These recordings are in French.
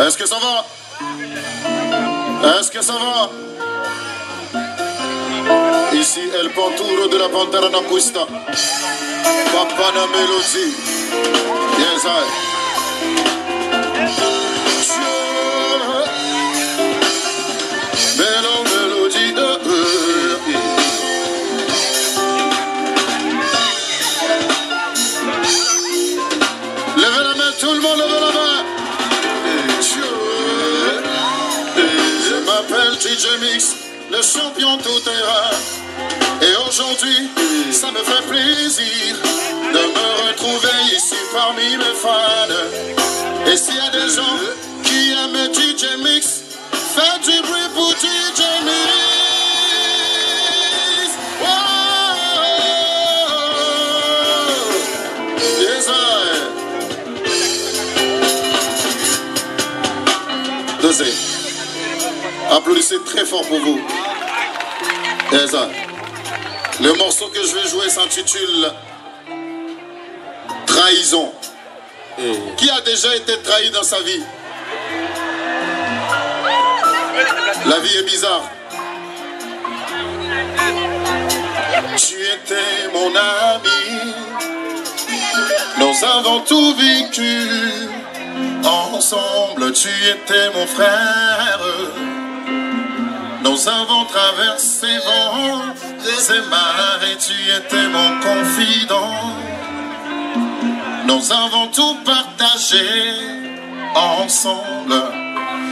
Est-ce que ça va? Est-ce que ça va? Ici, El Panturo de la Pantera Nacuista. Papana Melody. Yes, I. Bello Melody. Levez la main, tout le monde, levez la main. Je m'appelle DJ Mix, le champion tout-terrain. Et aujourd'hui, ça me fait plaisir de me retrouver ici parmi mes fans. Et s'il y a des gens qui aiment DJ Mix, faites du bruit pour DJ Mix. Oh, yes, Dosez. Applaudissez très fort pour vous. Yes, le morceau que je vais jouer s'intitule Trahison. Qui a déjà été trahi dans sa vie? La vie est bizarre. Tu étais mon ami. Nous avons tout vécu ensemble. Tu étais mon frère. Nous avons traversé vents et marées, tu étais mon confident. Nous avons tout partagé ensemble.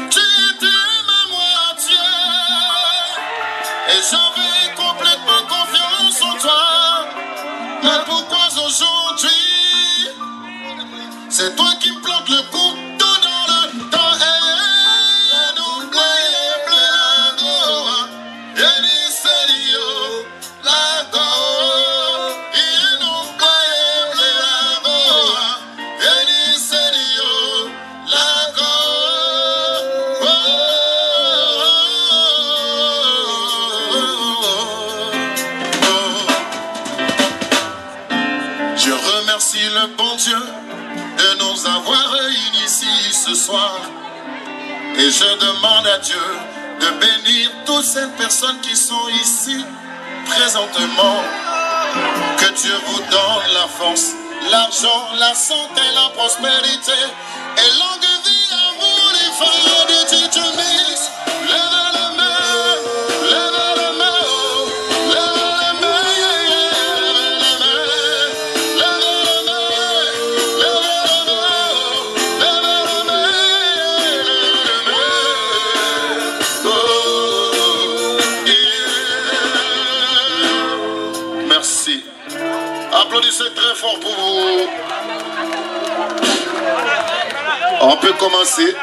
Tu étais ma moitié et j'avais complètement confiance en toi. Mais pourquoi aujourd'hui, c'est toi qui me plantes le couteau dans le temps? Le bon Dieu de nous avoir réunis ici ce soir. Et je demande à Dieu de bénir toutes ces personnes qui sont ici présentement. Que Dieu vous donne la force, l'argent, la santé, la prospérité et longue vie à vous les fans de DJ Mix. Levez la main, levez la main, levez la main, merci. Applaudissez très fort pour vous. On peut commencer.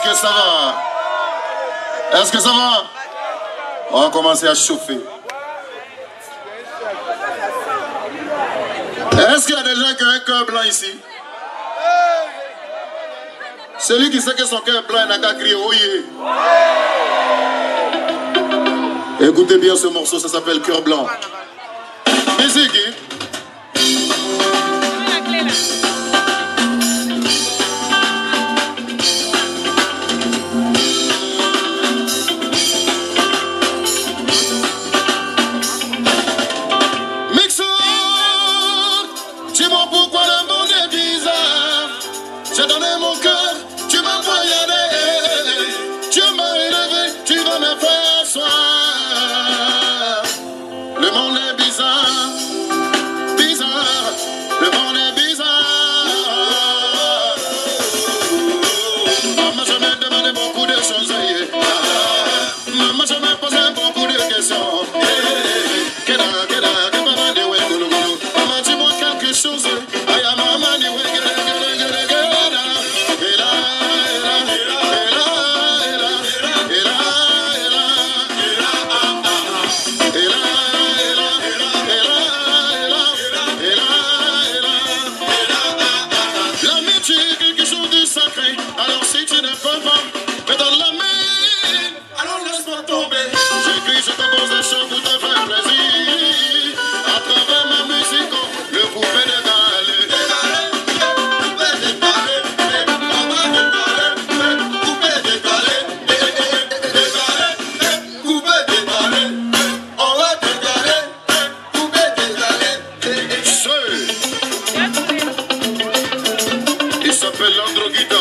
Est-ce que ça va? Est-ce que ça va? On va commencer à chauffer. Est-ce qu'il y a des gens qui ont un cœur blanc ici? Celui qui sait que son cœur est blanc, il n'a qu'à crier « Oyez ». Écoutez bien ce morceau, ça s'appelle Cœur blanc. Musique. Dis-moi pourquoi le monde est bizarre. J'ai donné mon cœur, tu m'as poignardé. Tu m'as élevé, tu vas me faire asseoir. Le monde est bizarre, bizarre. Le monde est bizarre. Maman, je m'ai demandé beaucoup de choses. Maman, je m'ai posé beaucoup de questions. Chose, I am a man, you will get l'amitié est quelque chose de sacré. Alors si tu ne peux pas, mais dans la main, alors laisse-moi tomber. J'écris, je compose des choses pour te faire plaisir. À travers ma musique, le coupé de il s'appelle Landro Guitar.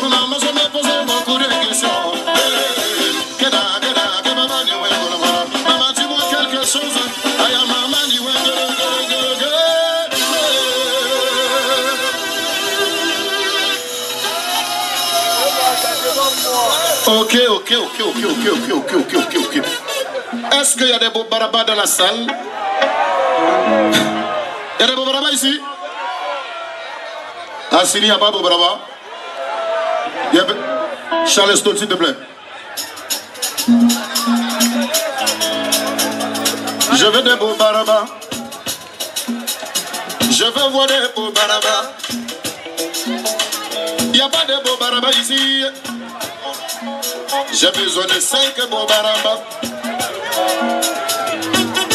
Maman, je me posais beaucoup de questions. Maman, dis-moi quelque chose. Ok. Est-ce qu'il y a des beaux barabas dans la salle? Il y a des beaux barabas ici? Ah, s'il n'y a pas de beaux barabas? Charleston, s'il te plaît. Je veux des beaux barabas. Je veux voir des beaux barabas. Il n'y a pas de beaux barabas ici. J'ai besoin de 5 beaux barabas.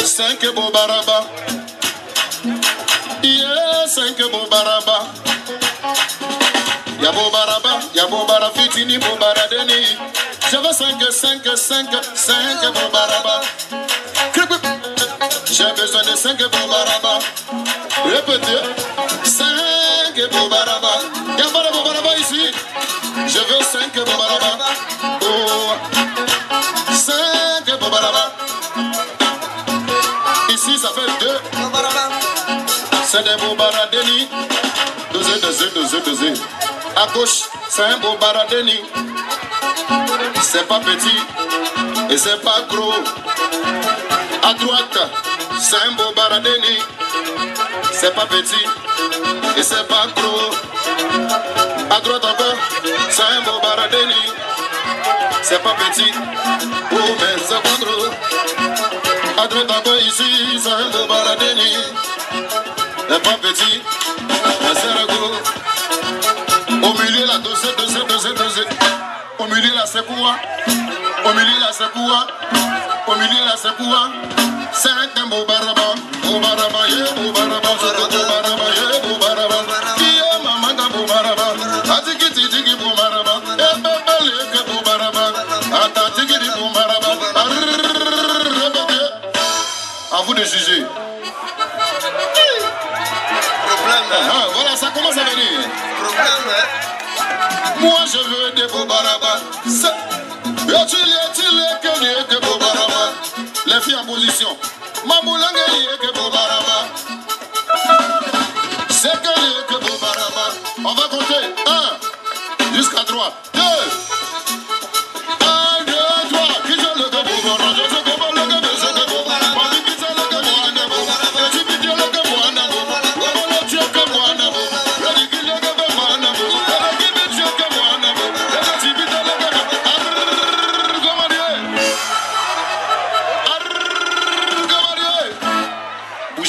5 beaux barabas. Yeah, 5 beaux barabas. Y'a beau barabas, y'a beau barafitini, beau baradeni. Je veux 5 beaux barabas. J'ai besoin de 5 beaux barabas. Répétez. 5 beaux barabas. Y'a pas de beaux barabas ici. Je veux 5 beaux barabas. Oh. 5 beaux barabas. c'est des beaux baradeni. Dosé. À gauche, c'est un beau baradeni. C'est pas petit et c'est pas gros. À droite, c'est un beau baradeni. C'est pas petit et c'est pas gros. À droite encore, c'est un beau baradeni. C'est pas petit, oh mais c'est pas gros. À droite encore ici, c'est un beau baradeni. C'est pas petit, mais c'est gros. Au milieu là, dosé. Au milieu là, c'est quoi? Au milieu là, c'est quoi? Au milieu là, c'est quoi? C'est un beau baraba, beau baraba, beau baraba, beau baraba, beau baraba. Qui est maman d'un beau baraba? Atiki beau baraba, et bébé que beau baraba. Atiki beau baraba. À vous de juger. Voilà, ça commence à venir. Moi je veux des beaux barabas. Les filles en position. Mamoulanga que beau baraba. C'est que beau baraba. On va compter 1 jusqu'à 3. 2 1, 2, 3. Qui je le beau baraba?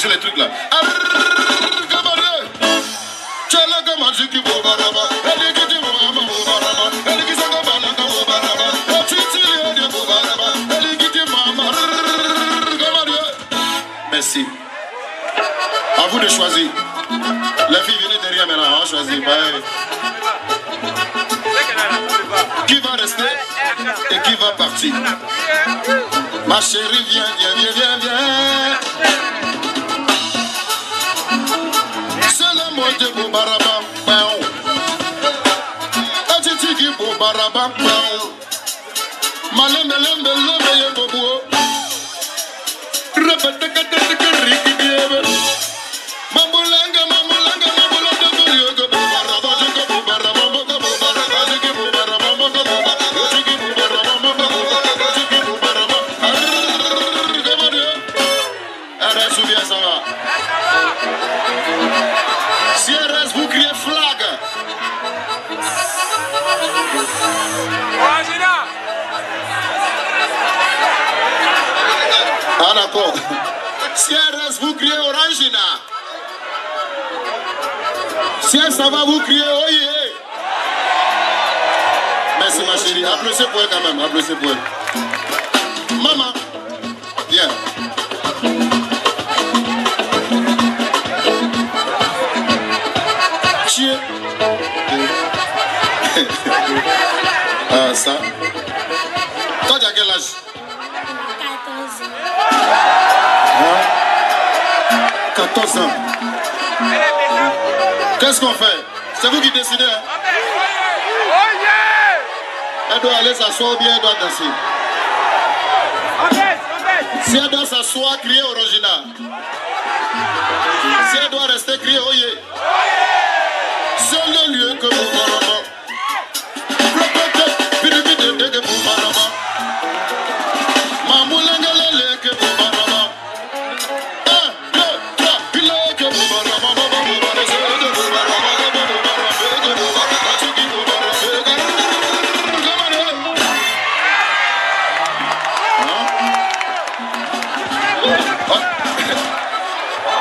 Les trucs là. Merci. À vous de choisir. Les filles, venez derrière maintenant. On choisit. Qui va rester et qui va partir? Ma chérie, viens. De beau baraba, atitiki beau baraba, malembe bobo, repete riki diebe, mamulanga beau baraba, beau baraba, si elle reste, vous criez flag. Ah d'accord. Si elle reste, vous criez Orangina. Si elle s'en va, vous criez Oye. Merci ma chérie. Applaudissez pour elle quand même. Applaudissez pour elle. Maman, viens. Ah ça. Toi tu as quel âge? 14 ans. Qu'est-ce qu'on fait? C'est vous qui décidez hein? Elle doit aller s'asseoir ou bien elle doit danser. Si elle doit s'asseoir, crier original. Si elle doit rester, crier Oye. C'est le lieu que nous voulons.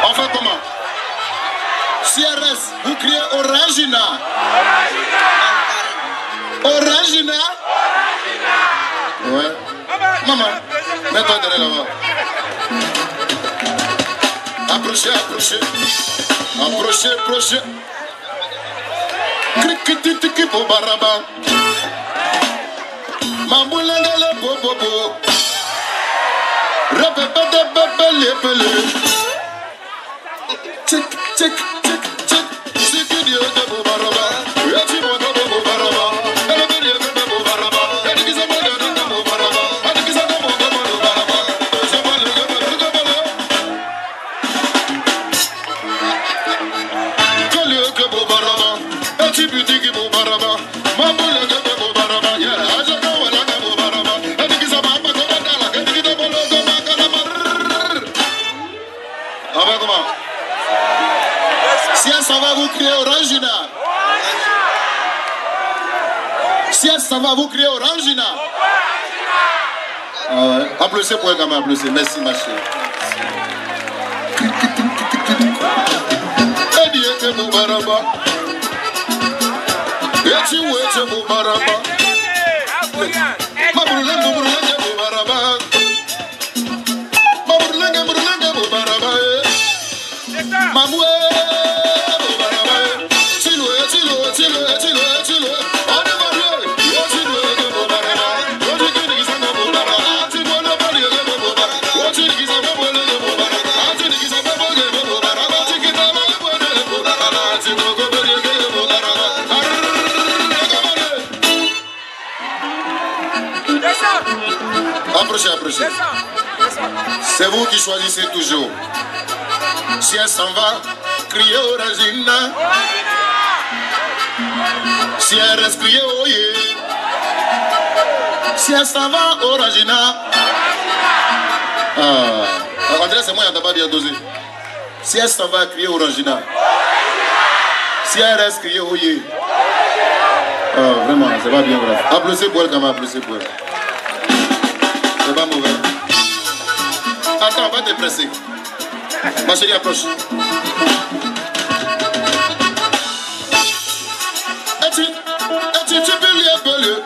Enfin comment? Si elle reste, vous criez Orangina. Orangina. Ouais. Maman, mets-toi derrière là-bas. Approchez. Krikitiki po baraba. Mamulanga le bobo. Repepete pele. Check. Sikidio de bo baraba. Yati mo de bo baraba. Elebedi de bo baraba. Edikiza mo de bo baraba. Edikiza mo de bo baraba. baraba. Ma boule de baraba. Yeah, ajaga wala de baraba. Edigisa papa ko bandala. Edigita bolo ko makala mar. Avec comment? Si elle s'en va vous crier Orangina. Si elle s'en va vous crier Orangina. Applaudissez pour elle quand même, applaudissez. Merci ma chérie. Ediete Mubaraba. Eti wete Mubaraba. Maburulenge Mubaraba. Maburulenge Mubaraba. Mamoué Mubaraba. Tilo. On est marié. Approchez. C'est vous qui choisissez toujours. Si elle s'en va, criez Orangina. Si elle reste, criez Oye. Si elle s'en va, Orangina. André, c'est moi qui n'ai pas bien dosé. Si elle s'en va, criez Orangina. Si elle reste, criez Oye. Vraiment, c'est pas bien grave. Applaudissez pour elle quand même, applaudissez pour elle. C'est pas mauvais. Attends, va te presser. Ma chérie, approche. Tu peux lier beleu.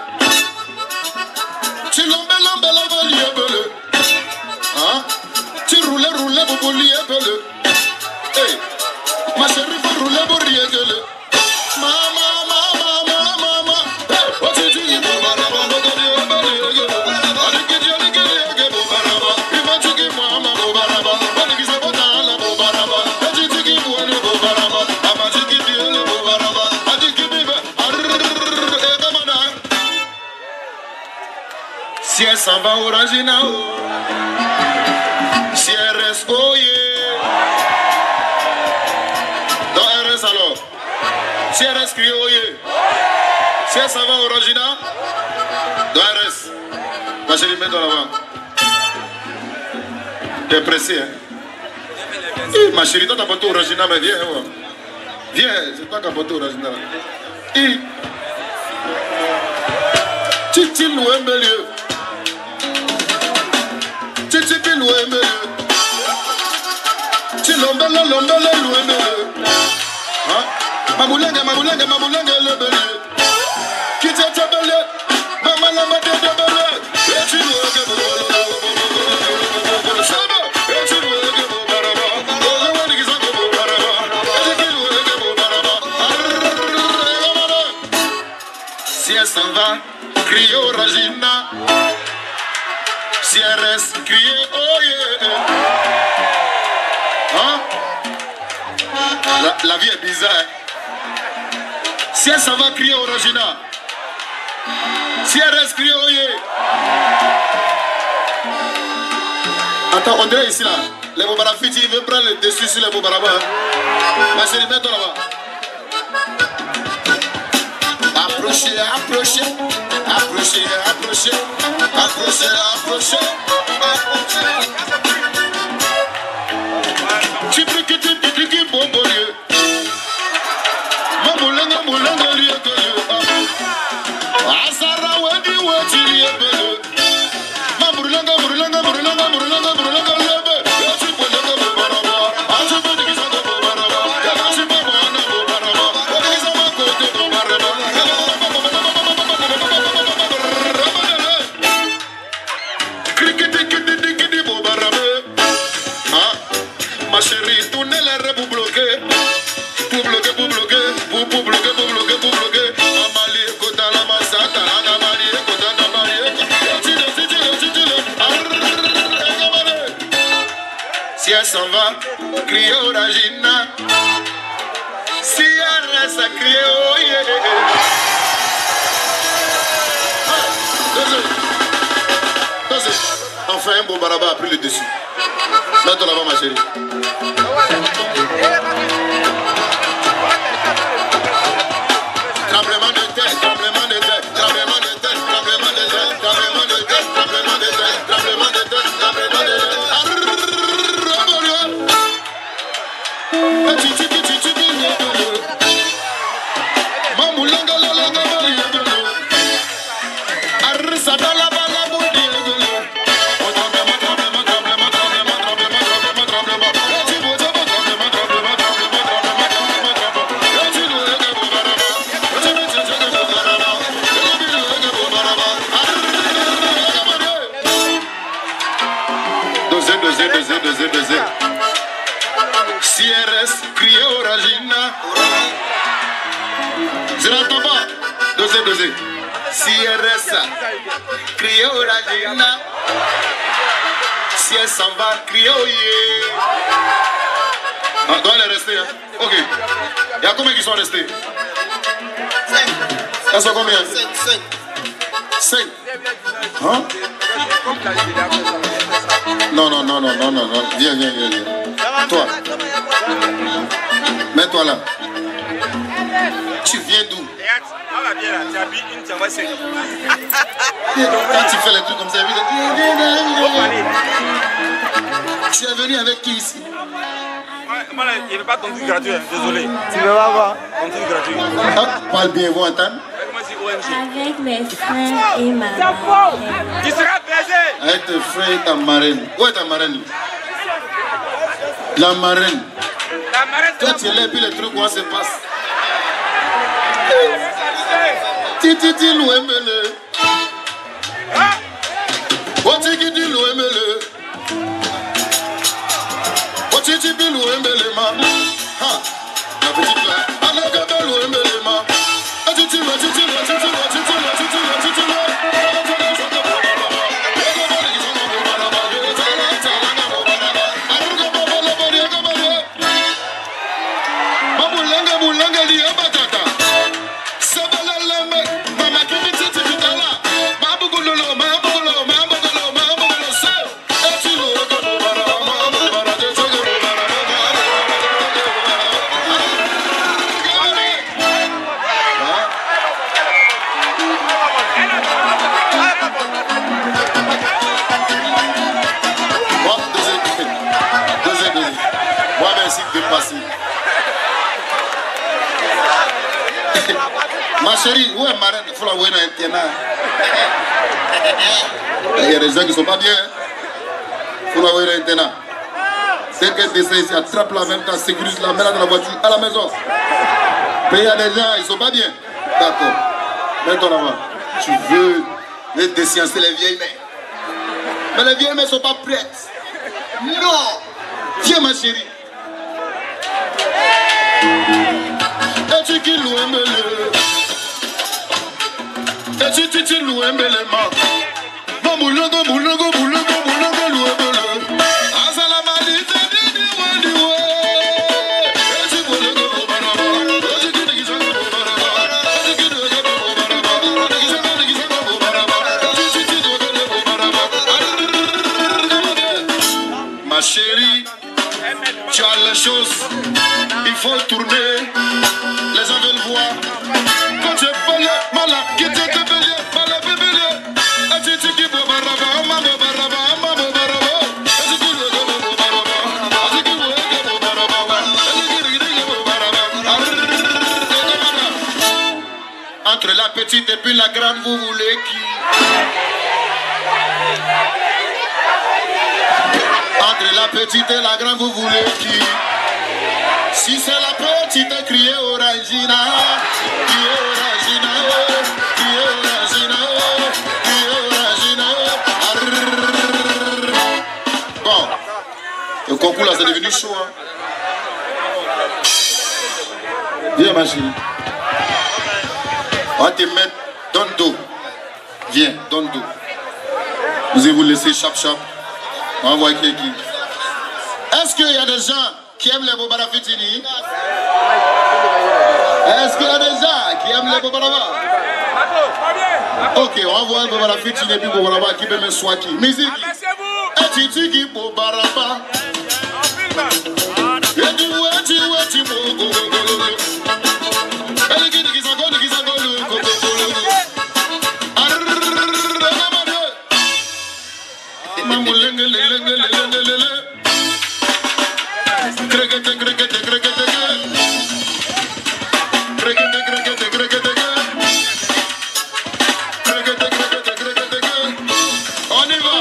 Tu l'embelles, lier beleu. Hein? Tu roules, pour lier beleu. Hey, ma chérie, faut rouler pour lier beleu. Mama. Hey, what you doing? Si elle s'en va Orangina, si elle reste Oye, donc elle reste alors. Si elle reste criée Oye, si elle s'en va Orangina, donc elle reste. Ma chérie, mets-toi là-bas. T'es pressé, hein? Ma chérie, toi t'as pas tout Orangina, mais viens, hein? Viens, c'est toi qui as pas tout Orangina. Titi loin milieu. Titi loin milieu. Titi lombele loin milieu. Hein? Maboulenge le milieu. Qui t'es belé? Maman la mate de belé. Et tu loin que vous. Si elle s'en va, criez Orangina. Si elle reste, criez Oye. Hein? La vie est bizarre. Si elle s'en va, criez Orangina. Si elle reste, criez Oye. Attends, on dirait ici là. Les Bobarafiti, ils veulent prendre le dessus sur les Bobaraba. Ma chérie, mets-toi là-bas. Approchez. Tu peux que tu bon lieu. Mamoulanga lieu que lieu. Azara wadi wadi lieu que lieu. Mamoulanga lieu. Ma chérie, tournez les rêves pour bloquer. Pour bloquer. Amali, Kota, la Masata, Amali, Kota, Amali. Si elle s'en va, criez Orangina. Si elle reste à crier Oye. Enfin, un beau baraba a pris le dessus. Mets-toi là-bas, ma chérie. Tremblement de terre. Dosez. CRS. Criez au Rajina. Si elle s'en va, criez au Yé. Ah, doit elle rester, hein? Ok. Il y a combien qui sont restés? 5. Elles sont combien? 5. 5. Hein? Non. Viens. Toi. Mets-toi là. Tu viens d'où? Quand tu fais les trucs comme ça, tu es venu avec qui ici? Il n'y a pas ton truc gratuit, désolé. Tu veux pas voir ton truc gratuit? Ah, parle bien, vous entendez? Avec mes frères et ma marraine. Tu seras baisé. Avec tes frères et ta marraine. Où est ta marraine? La marraine. La marraine. Toi, tu es là et puis les trucs, comment ça se passe? Titi l'ouemele. Otiki l'ouemele. Otiki l'ouemele ma. Ha. La petite là. Alaka l'ouemele ma. Otiki Mulanga li abatata. Sabalalame. Mama kibiti tibitala. Mabugulolo. So. Etilo bara. Deuxième. Moi, merci de passer. Ma chérie, où est marraine? Il faut la voir dans l'internat. Il y a des gens qui ne sont pas bien. Il faut la voir dans l'internat. C'est qu'elle descend ici, attrape la même temps, sécurise la, mets-la dans la voiture, à la maison. Mais il y a des gens, ils ne sont pas bien. D'accord. Mets-toi là-bas. Tu veux déciencer les vieilles mères. Mais les vieilles mères ne sont pas prêtes. Non. Viens ma chérie. Et tu l'ouemele. Et tu l'ouemele ma. Moulongo l'ouemele. Asalamalite diwe. Et tu boulongo baraba. Ma chérie, tu as les choses. Il faut tourner. Les gens veulent voir. Quand tu es belé, malade, qui te belé, malade, belé. Et tu dis que baraba, mamo baraba. Entre la petite et puis la grande, vous voulez qui? Entre la petite et la grande, vous voulez qui? Si c'est la petite, criez Orangina, criez Orangina, criez Orangina, criez Orangina. Bon, le concours là, c'est devenu chaud. Hein? Viens ma chérie. On va te mettre dans le dos. Viens, dans le dos. Vous allez vous laisser chap. On va voir qui est qui. Est-ce qu'il y a des gens qui aiment les Bobara Fitini? Est-ce qu'il y a des gens qui aiment les Bobara? Ok, on va voir Bobara Fitini et puis Bobara qui peut me soigner. Musique. Et tu dis qui Bobara? Et tu on y va.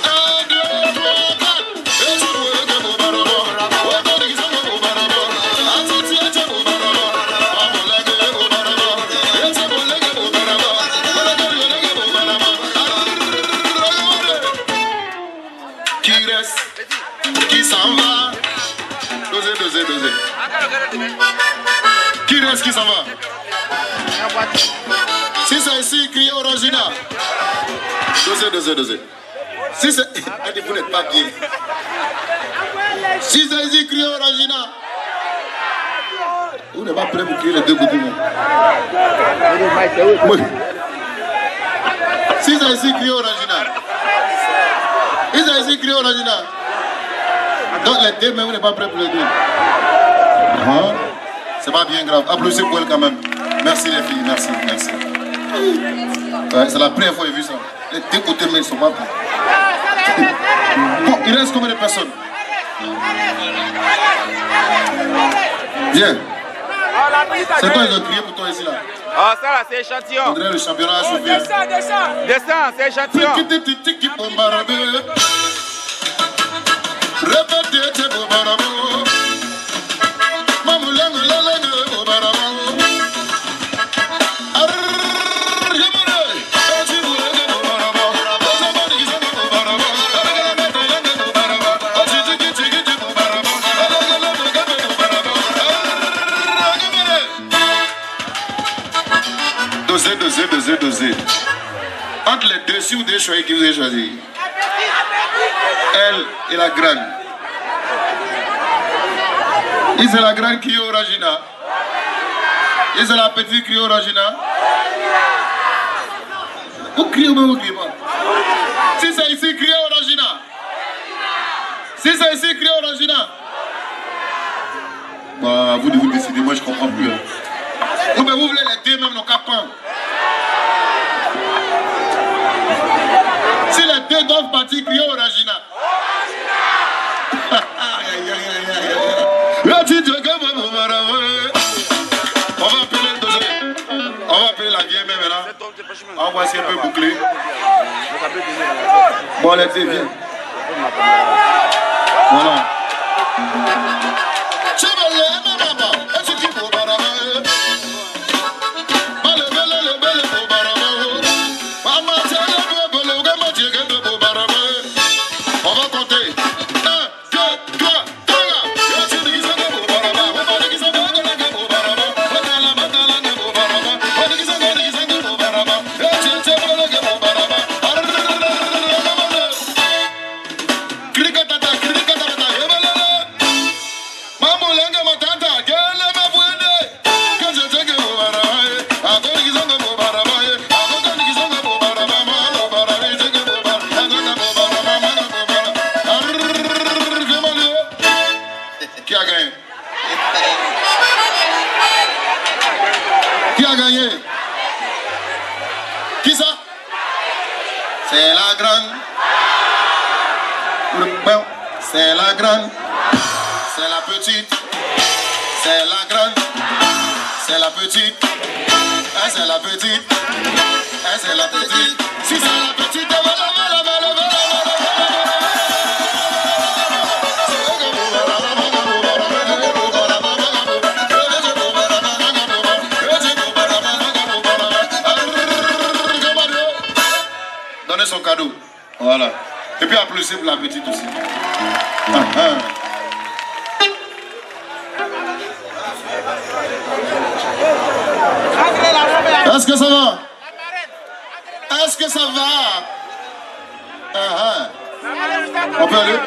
1, 2, 3, 4. c'est ici, criez Orangina. Dosez. Si c'est... Vous n'êtes pas bien. Si c'est ici, criez Orangina. Vous n'êtes pas prêt pour crier les deux côtés. Oui. Si c'est ici, criez Orangina. Si c'est ici, criez Orangina. Donc les deux, mais vous n'êtes pas prêt pour les deux. C'est pas bien grave. Applaudissez pour elle quand même. Merci les filles, merci. Ouais, c'est la première fois que j'ai vu ça. Les deux côtés, mais ils ne sont pas prêts. Bon, il reste combien de personnes? Bien. C'est toi, ils ont crié pour toi ici là. Ah, ça là, c'est échantillon. On dirait le championnat à chauffer. Descends, c'est échantillon. Dosez. Entre les deux, si vous devez choisir, qui vous avez choisi? Elle et la grande. Et c'est la grande qui est Orangina. Et c'est la petite qui est Orangina. Vous criez ou vous criez pas? Si c'est ici, criez Orangina. Si c'est ici, criez Orangina. Bah, vous décidez, moi je comprends plus. Ou bien vous voulez les deux même nos capins. Si les deux doivent partir, crier Orangina. On va appeler la vieille même maintenant. On va essayer un peu boucler. Bon, les deux, viens. Voilà. C'est la grande, c'est la petite, c'est la grande, c'est la petite, c'est la petite, c'est la petite, si c'est la petite, donnez son cadeau, voilà. Et puis applaudissez pour la petite aussi. Est-ce que ça va? Est-ce que ça va? On peut aller?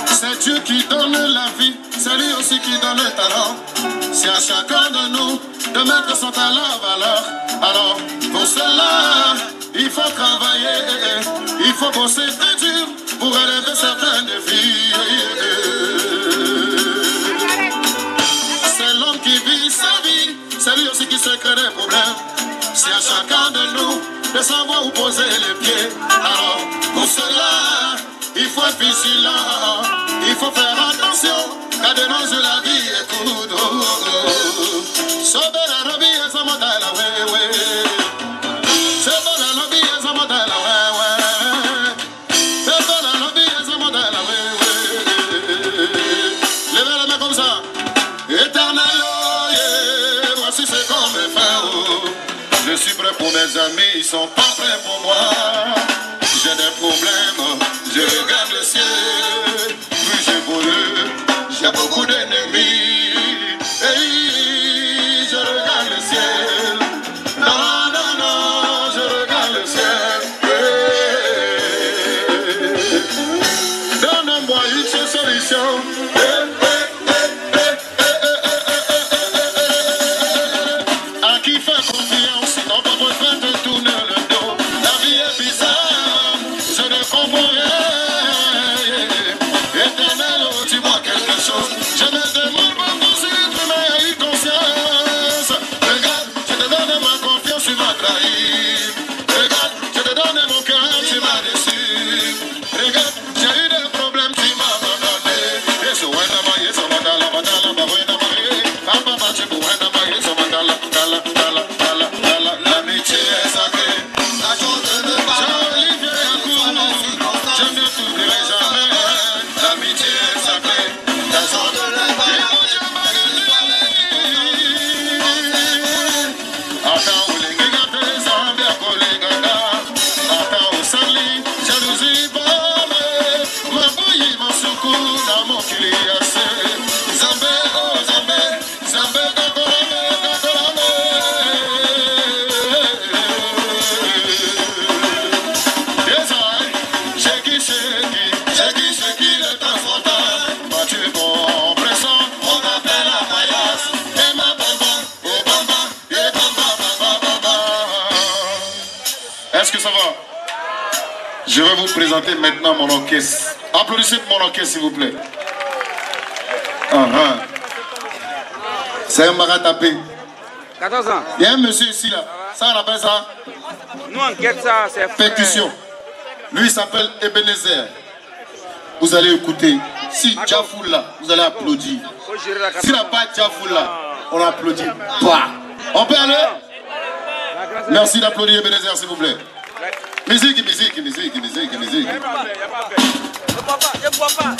C'est Dieu qui donne la vie, c'est lui aussi qui donne le talent. C'est à chacun de nous de mettre son talent en valeur. Alors, pour cela, il faut travailler, il faut bosser très dur pour relever certains défis. C'est l'homme qui vit sa vie, c'est lui aussi qui se crée des problèmes. C'est à chacun de nous de savoir où poser les pieds. Alors, pour cela, il faut être vigilant, il faut faire attention, car de nos jours la vie est courte. Sauver la vie et sa modèle, ouais. Sauver la vie et sa modèle, ouais. Sauver la vie et sa modèle, ouais. Levez les mains comme ça. Éternel, voici ce qu'on me fait. Je suis prêt pour mes mes amis, ils sont pas prêts pour moi. J'ai des problèmes, je regarde le ciel. Plus j'évolue, j'ai beaucoup d'ennemis. Hey, je regarde le ciel. Non, non, non, je regarde le ciel. Hey. Donne-moi une seule solution. À qui faire confiance, sinon pas besoin de tourner le dos. La vie est bizarre, je ne comprends rien. Éternel, oh, dis-moi quelque chose. Je me demande pourquoi si l'être humain a eu conscience. Regarde, je te donne ma confiance, tu m'as trahi. Regarde, je te donne mon cœur, tu m'as déçu. Regarde, j'ai eu des problèmes, tu m'as abandonné. Yeso wena ma yeso mandala mandala ba wena ma ye. Papa ba chibu wena ma yeso mandala dala dala dala dala. L'amitié est sacrée. La chose ne va pas. Jean-Olivier Yacoub, je ne t'oublierai jamais. L'amitié est sacrée. La chose ne va pas. Attends, où les gars te semblent à coller gaga. Attends, où s'enlit, jalousie bombe. Ma bouillie, mon secours, dans mon kiliassé. Zambé, oh Zambé, Zambé, gakolame, gakolame. Yes, I, shaky, shaky, shaky, shaky, le temps s'entend. Battu bon, pressant, on appelle la paillasse. Et ma bamba, oh bamba, et bamba, bamba, bamba. Est-ce que ça va? Je vais vous présenter maintenant mon orchestre. Applaudissez pour mon orchestre, s'il vous plaît. C'est un maratapé. 14 ans. Il y a un monsieur ici, là. Ça, on appelle ça Nous, on guette ça, c'est percussion. Lui, il s'appelle Ebenezer. Vous allez écouter. Si Djafoul là, vous allez applaudir. S'il n'a pas Djafoul là, on applaudit pas. On peut aller? Merci d'applaudir Ebenezer, s'il vous plaît. Musique, musique, musique, musique, musique. Ne bois pas, ne bois pas.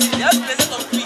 Il y a un plaisir dans le prix.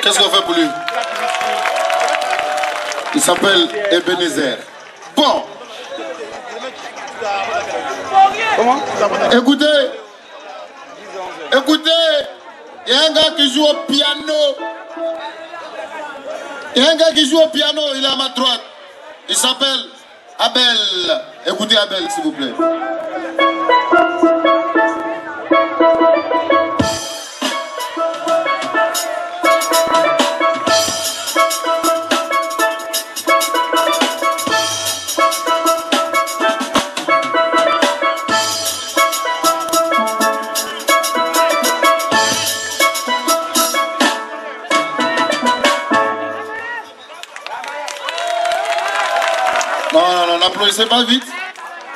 Qu'est-ce qu'on fait pour lui? Il s'appelle Ebenezer. Bon. Comment? Écoutez. Écoutez. Il y a un gars qui joue au piano. Il y a un gars qui joue au piano. Il est à ma droite. Il s'appelle Abel. Écoutez Abel, s'il vous plaît. Non, n'applaudissez pas vite.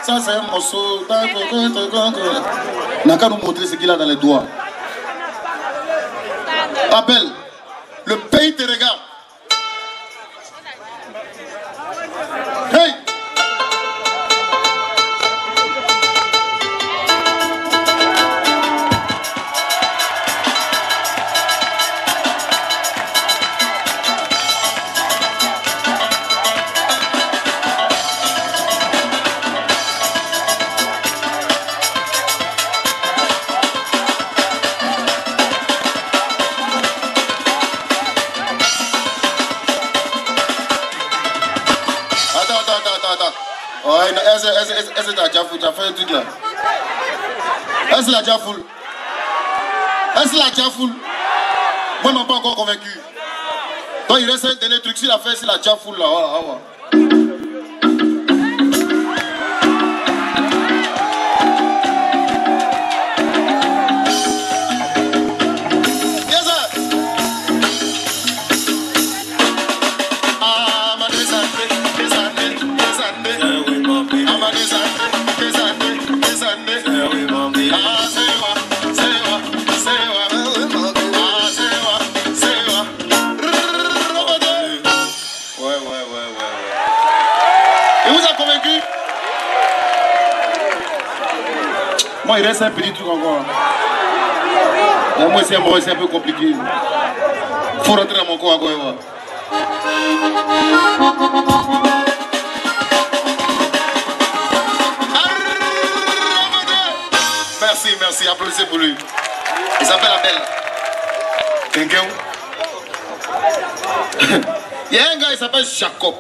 Ça, c'est un morceau. N'a qu'à nous montrer ce qu'il a dans les doigts. Abel, le pays te regarde. Hey! Oh, est-ce que tu as déjà fait un truc là? Est-ce que tu as déjà foule? Est-ce que tu as déjà foule? Moi, je ne m'en pas encore convaincu. Donc, il reste un dernier truc. S'il a fait, s'il a déjà foule là. Voilà, voilà. Moi, il reste un petit truc encore. Moi, c'est un peu compliqué. Il faut rentrer dans mon coin encore et voir. Merci, merci. Applaudissez pour lui. Il s'appelle Abel. Quelqu'un? Il y a un gars, il s'appelle Jacob.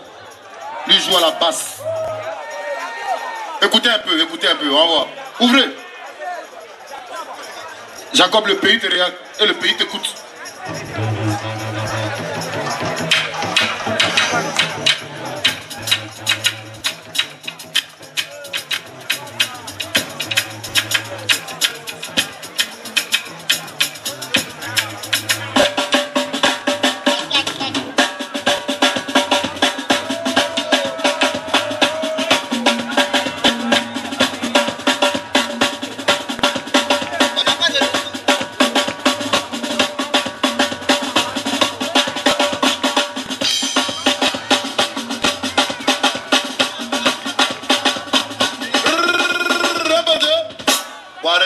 Lui joue à la basse. Écoutez un peu, on va voir. Ouvrez. Jacob, le pays te regarde et le pays t'écoute.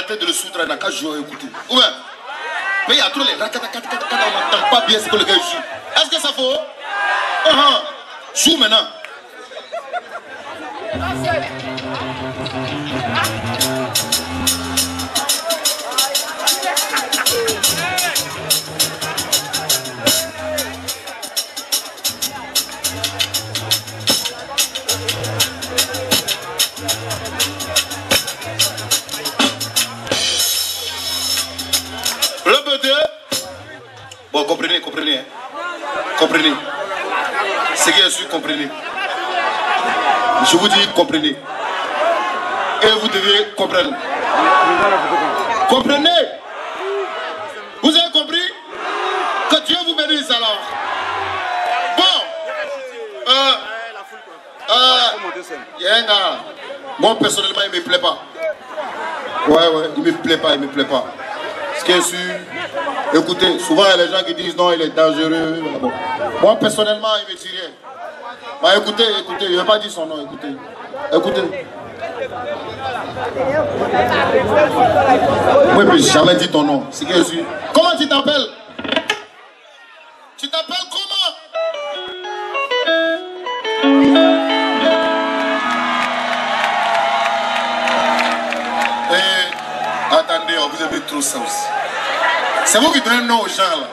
De le soutra, il n'a qu'à jouer, écoutez. Ouais. Mais il y a trop les racatacatakata, on n'entend pas bien ce que le gars joue. Est-ce que ça faut? Joue maintenant. Bon, comprenez. Comprenez. Ce qui est sûr, comprenez. Je vous dis, comprenez. Et vous devez comprendre. Comprenez. Vous avez compris? Que Dieu vous bénisse alors. Bon. Il y a un gars. Moi, personnellement, il ne me plaît pas. Ouais, il ne me plaît pas. Ce qui est sûr, écoutez, souvent il y a les gens qui disent non, il est dangereux. Bon. Moi personnellement, il me dit rien. Bah, écoutez, je ne vais pas dire son nom, écoutez. Moi, je n'ai jamais dit ton nom. Ce qui est sûr. Comment tu t'appelles? Tu t'appelles comment? Attendez, vous avez trop ça aussi. C'est vous qui donnez le nom aux gens là.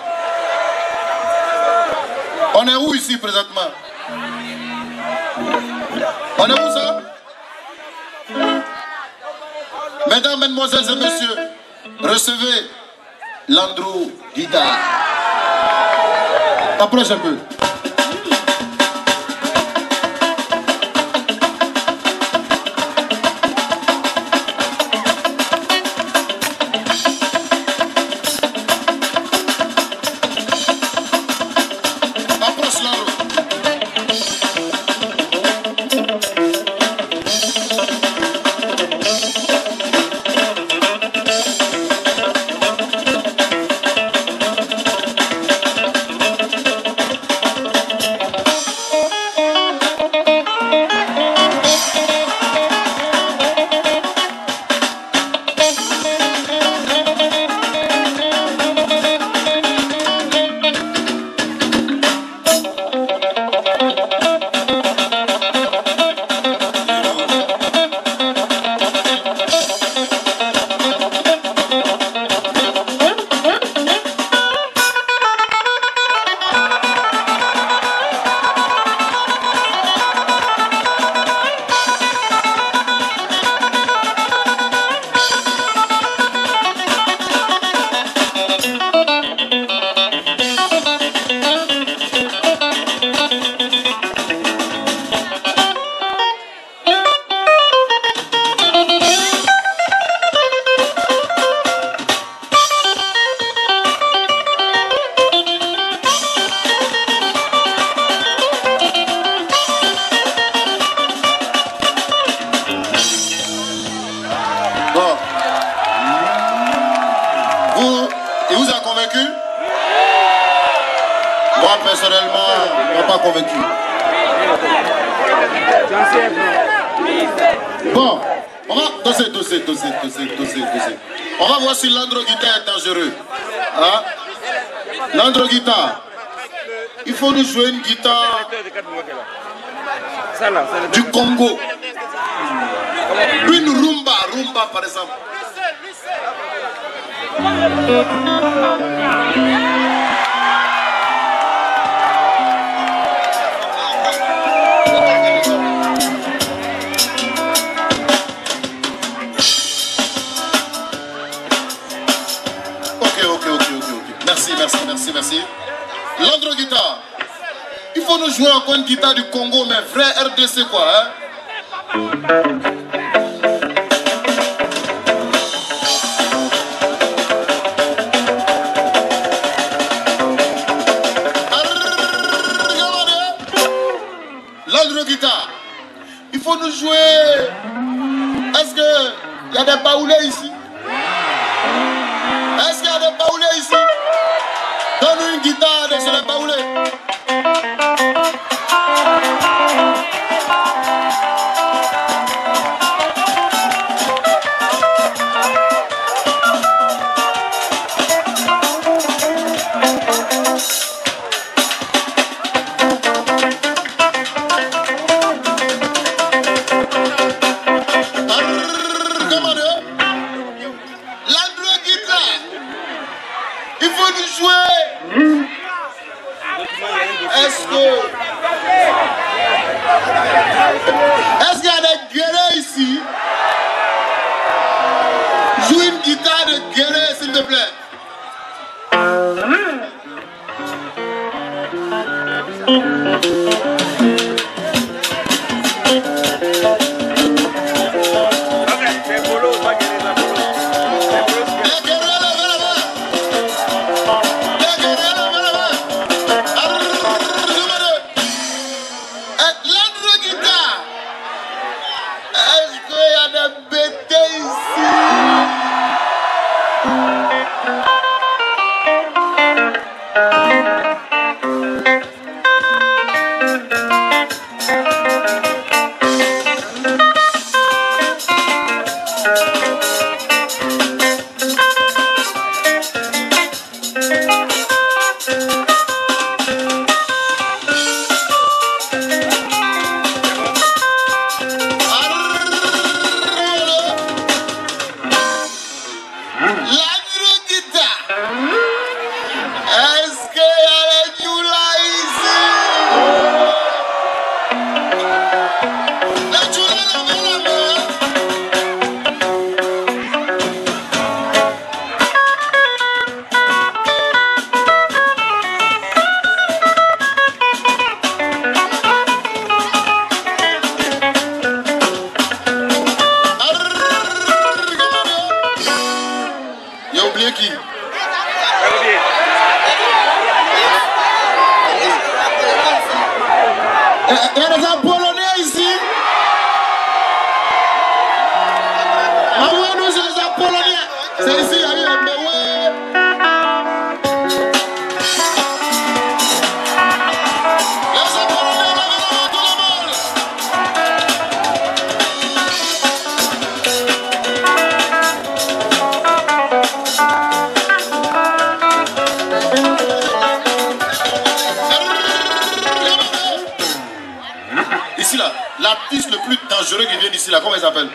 On est où ici présentement? On est où ça? Mesdames, mesdemoiselles et messieurs, recevez Landro Guitare. Approche un peu. Bon. Il vous a convaincu? Moi, personnellement, il ne m'a pas convaincu. Bon, on va doser. On va voir si l'andro-guitare est dangereux. Hein? L'andro-guitare. Il faut nous jouer une guitare du Congo. Une rumba par exemple. Merci. L'andro-guitare. Il faut nous jouer encore une guitare du Congo, mais vrai RDC quoi, hein? L'andro-guitare. Il faut nous jouer. Est-ce qu'il y a des baoulés ici? Est-ce qu'il y a des baoulés ici? Donne-nous une guitare de ce baoulé. Est-ce qu'il y a des guerriers ici? Joue une guitare de guerrier s'il te plaît. Il y a des Polonais ici. Nous, c'est les Polonais. C'est ici, il y a eu un béoué. Les Polonais, levez tout le monde. Ici là, l'artiste le plus dangereux qui vient d'ici là, comment il s'appelle?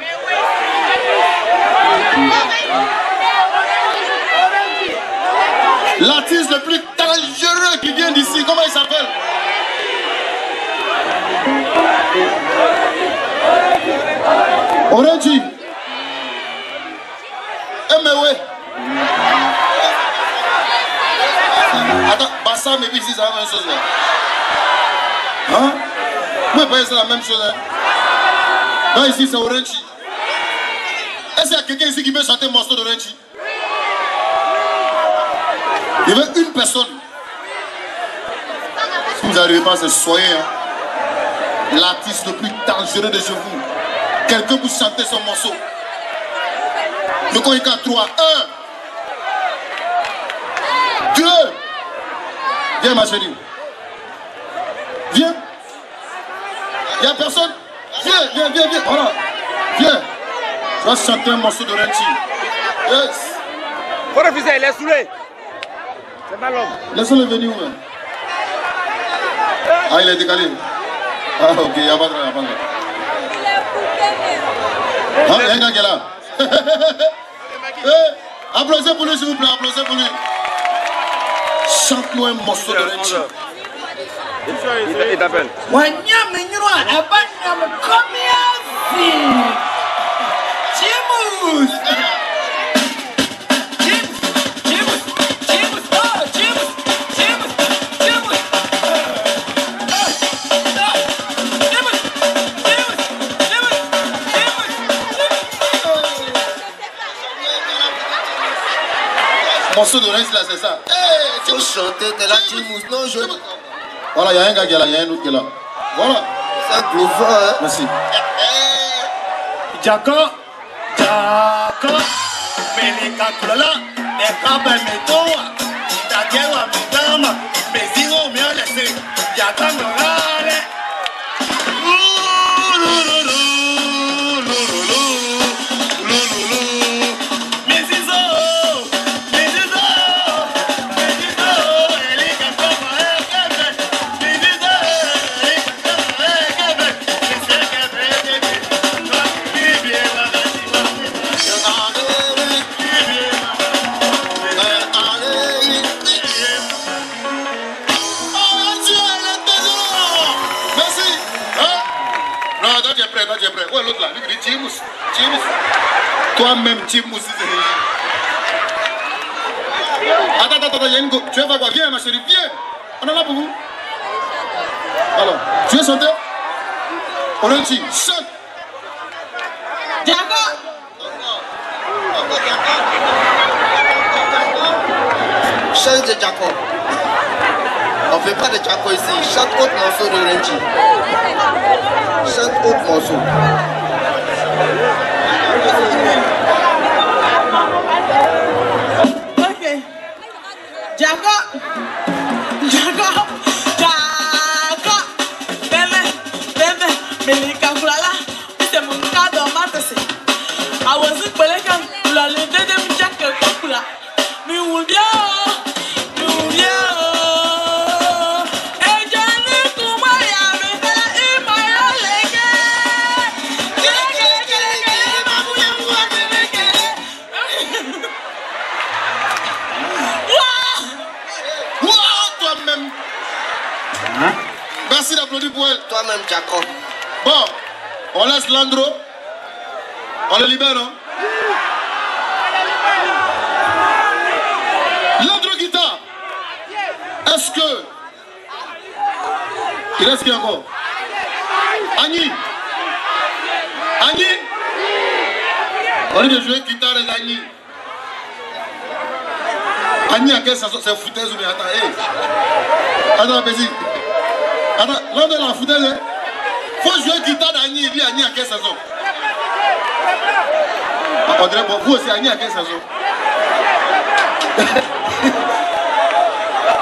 L'artiste le plus dangereux qui vient d'ici, comment il s'appelle? Orangi. Emewe. Attends, Bassam et puis ici, c'est la même chose là. Hein? Vous pouvez pas c'est la même chose. Hein? Non, ici c'est Orangi. Est-ce qu'il y a quelqu'un ici qui veut chanter un morceau d'Orangi? Il y avait une personne. Si vous n'arrivez pas, c'est soyez. Hein? L'artiste le plus dangereux de chez vous. Quelqu'un pour chanter son morceau. Le Koïka 3. 1. 2. Viens ma chérie. Viens. Il n'y a personne. Viens. Voilà. Viens. Tu vas chanter un morceau de Renchi. Yes. Faut refuser, il est saoulé. C'est mal l'homme. Laissez-le venir. Ah, il est décalé. Ah, ok, il n'y a pas de problème. Ah, il y a un gars qui est là. Applaudissez pour lui, s'il vous plaît, applaudissez pour lui. Chante-nous un morceau de Renchi. Il t'appelle. Morceau de Renchi là, c'est ça. Tu chantais, t'es là, Jimous. Non, je. Voilà, il y a un gars qui est là, il y a un autre qui est là. Voilà. C'est un gros vent, Merci. Jacob, Melika Kulala, Nekaba Metoa, Takewa Mitama, Mezigo Miolese, Yakanorale. Où est l'autre là? Lui, il dit Jimous. Toi-même, Jimous. Attends, il y a une go. Tu veux faire quoi? Viens, ma chérie, viens. On est là pour vous. Alors, tu veux chanter? On est ici. Chante. Chante de Jacob. On ne fait pas de Jacob ici. Chante autre morceau de Renchi. Chante autre morceau. Ok. Jacob. Bebe. Melika Kulala. C'est mon cas dans ma tête. I was in Peleka. Kula le dede mi Jacob Kula. Mi wulbia. Merci d'applaudir pour elle. Toi-même, Jacob. Bon, on laisse Landro. On le libère, non? Landro guitare. Est-ce que... Il reste qui encore? Agni. On dit de jouer guitare et Agni. Agni, à quelle saison? C'est foutaise ou bien? Attends, hey. Attends, vas-y. Attends, là on est dans la foutaise, hein? Faut jouer guitare d'Agni, il dit Agni à quelle saison? On dirait pour vous aussi, Agni à quelle saison?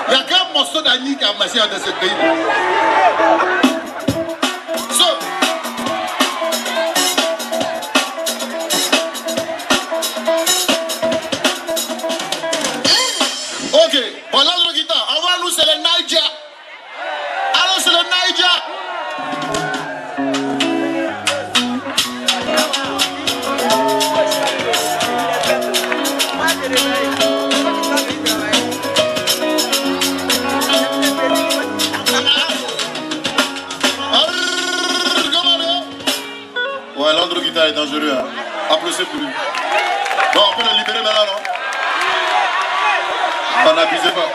Il y a qu'un morceau d'Agni qui a marché dans ce pays. Ok, bon là le guitare, avant nous c'est le Niger. Alors c'est le Niger. Ouais, l'autre guitare est dangereux. Hein. Applaudissez pour lui. Bon, on peut le libérer maintenant, non? On n'abusez pas.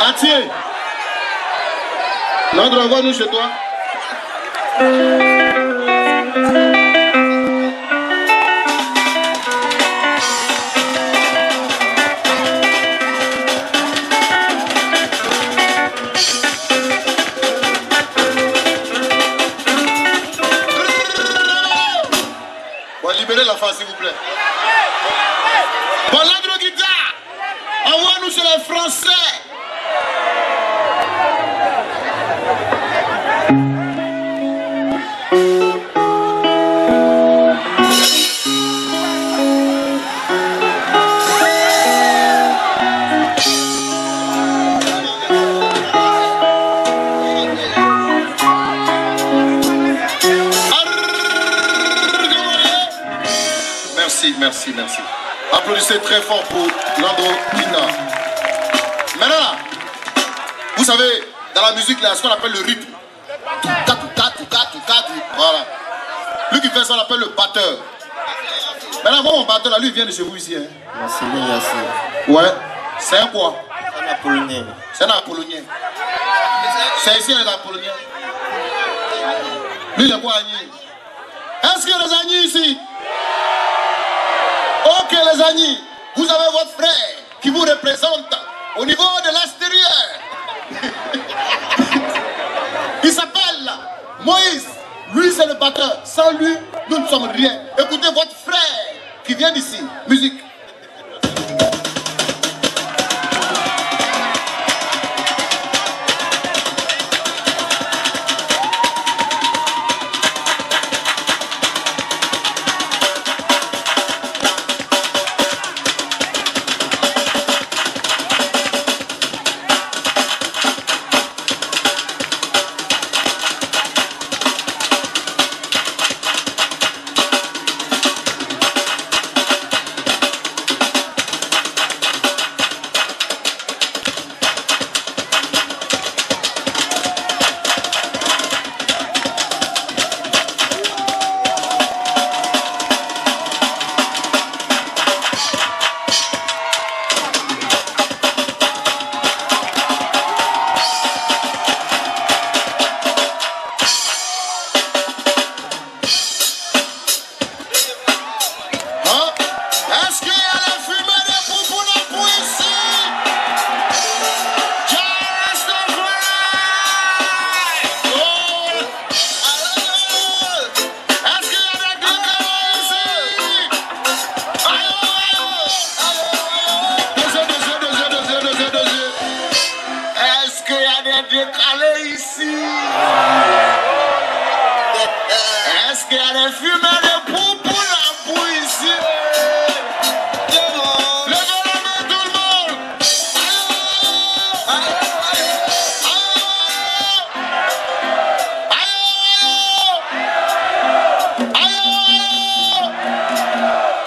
Atier. L'autre, envoie-nous chez toi. Bon, libérez l'enfant, s'il vous plaît. Bon, l'andro-guitare. Envoie-nous sur les Français. Merci, merci. Applaudissez très fort pour Landro Guitare. Maintenant là, vous savez, dans la musique, là, ce qu'on appelle le rythme. Voilà. Lui qui fait ça, on l'appelle le batteur. Maintenant, moi, mon batteur, là, lui, il vient de chez vous ici. Hein. Ouais. C'est un quoi? C'est un Apollonien. C'est un Apollonien. C'est ici, un Apollonien. Lui, il est quoi, Agni? Est-ce qu'il y a des Agnis ici? Ok les amis, vous avez votre frère qui vous représente au niveau de l'extérieur. Il s'appelle Moïse. Lui c'est le batteur. Sans lui, nous ne sommes rien. Écoutez votre frère qui vient d'ici. Musique.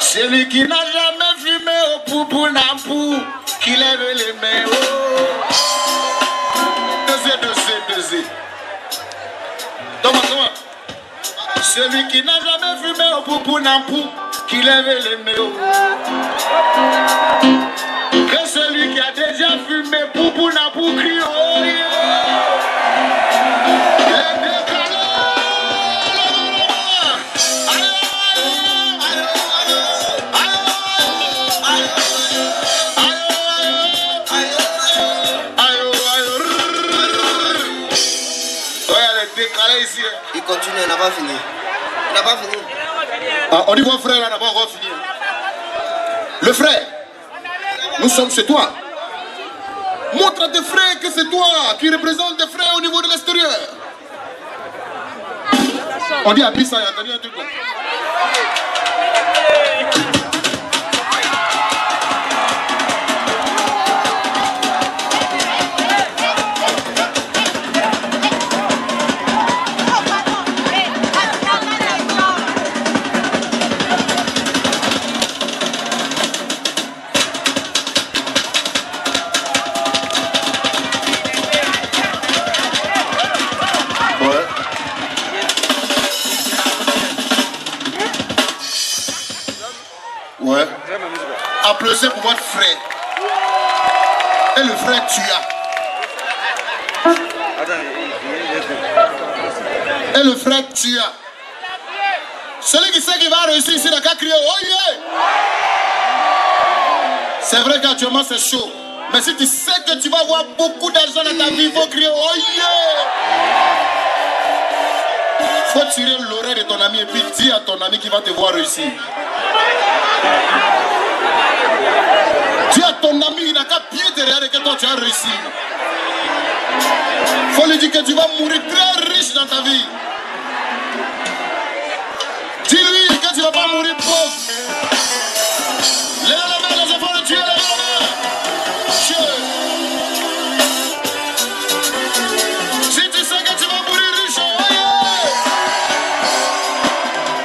Celui qui n'a jamais fumé au poupou nampou, qui lève les mains. Deuxième. Thomas. Celui qui n'a jamais fumé au poupou nampou, qui lève les mains. Que celui qui a déjà fumé poupou nampou crie oh yeah. Il continue, il n'a pas fini. Il n'a pas fini. Ah, on dit mon frère, là, n'a pas encore fini. Le frère, nous sommes chez toi. Montre à tes frères que c'est toi qui représente tes frères au niveau de l'extérieur. On dit à Pissa, il y a entendu un truc là. Ouais. Applaudissez pour votre frère. Et le frère Tua. Et le frère Tua. Celui qui sait qu'il va réussir ici, n'a qu'à crier oh yeah. C'est vrai qu'actuellement c'est chaud. Mais si tu sais que tu vas avoir beaucoup d'argent dans ta vie, il faut crier oh yeah. Faut tirer l'oreille de ton ami et puis dis à ton ami qui va te voir réussir. Dis à ton ami qui n'a qu'à pied derrière et que toi tu as réussi. Faut lui dire que tu vas mourir très riche dans ta vie. Dis-lui que tu ne vas pas mourir pauvre. Lève la main, les enfants de Dieu, lève la main. Si tu sais que tu vas mourir riche,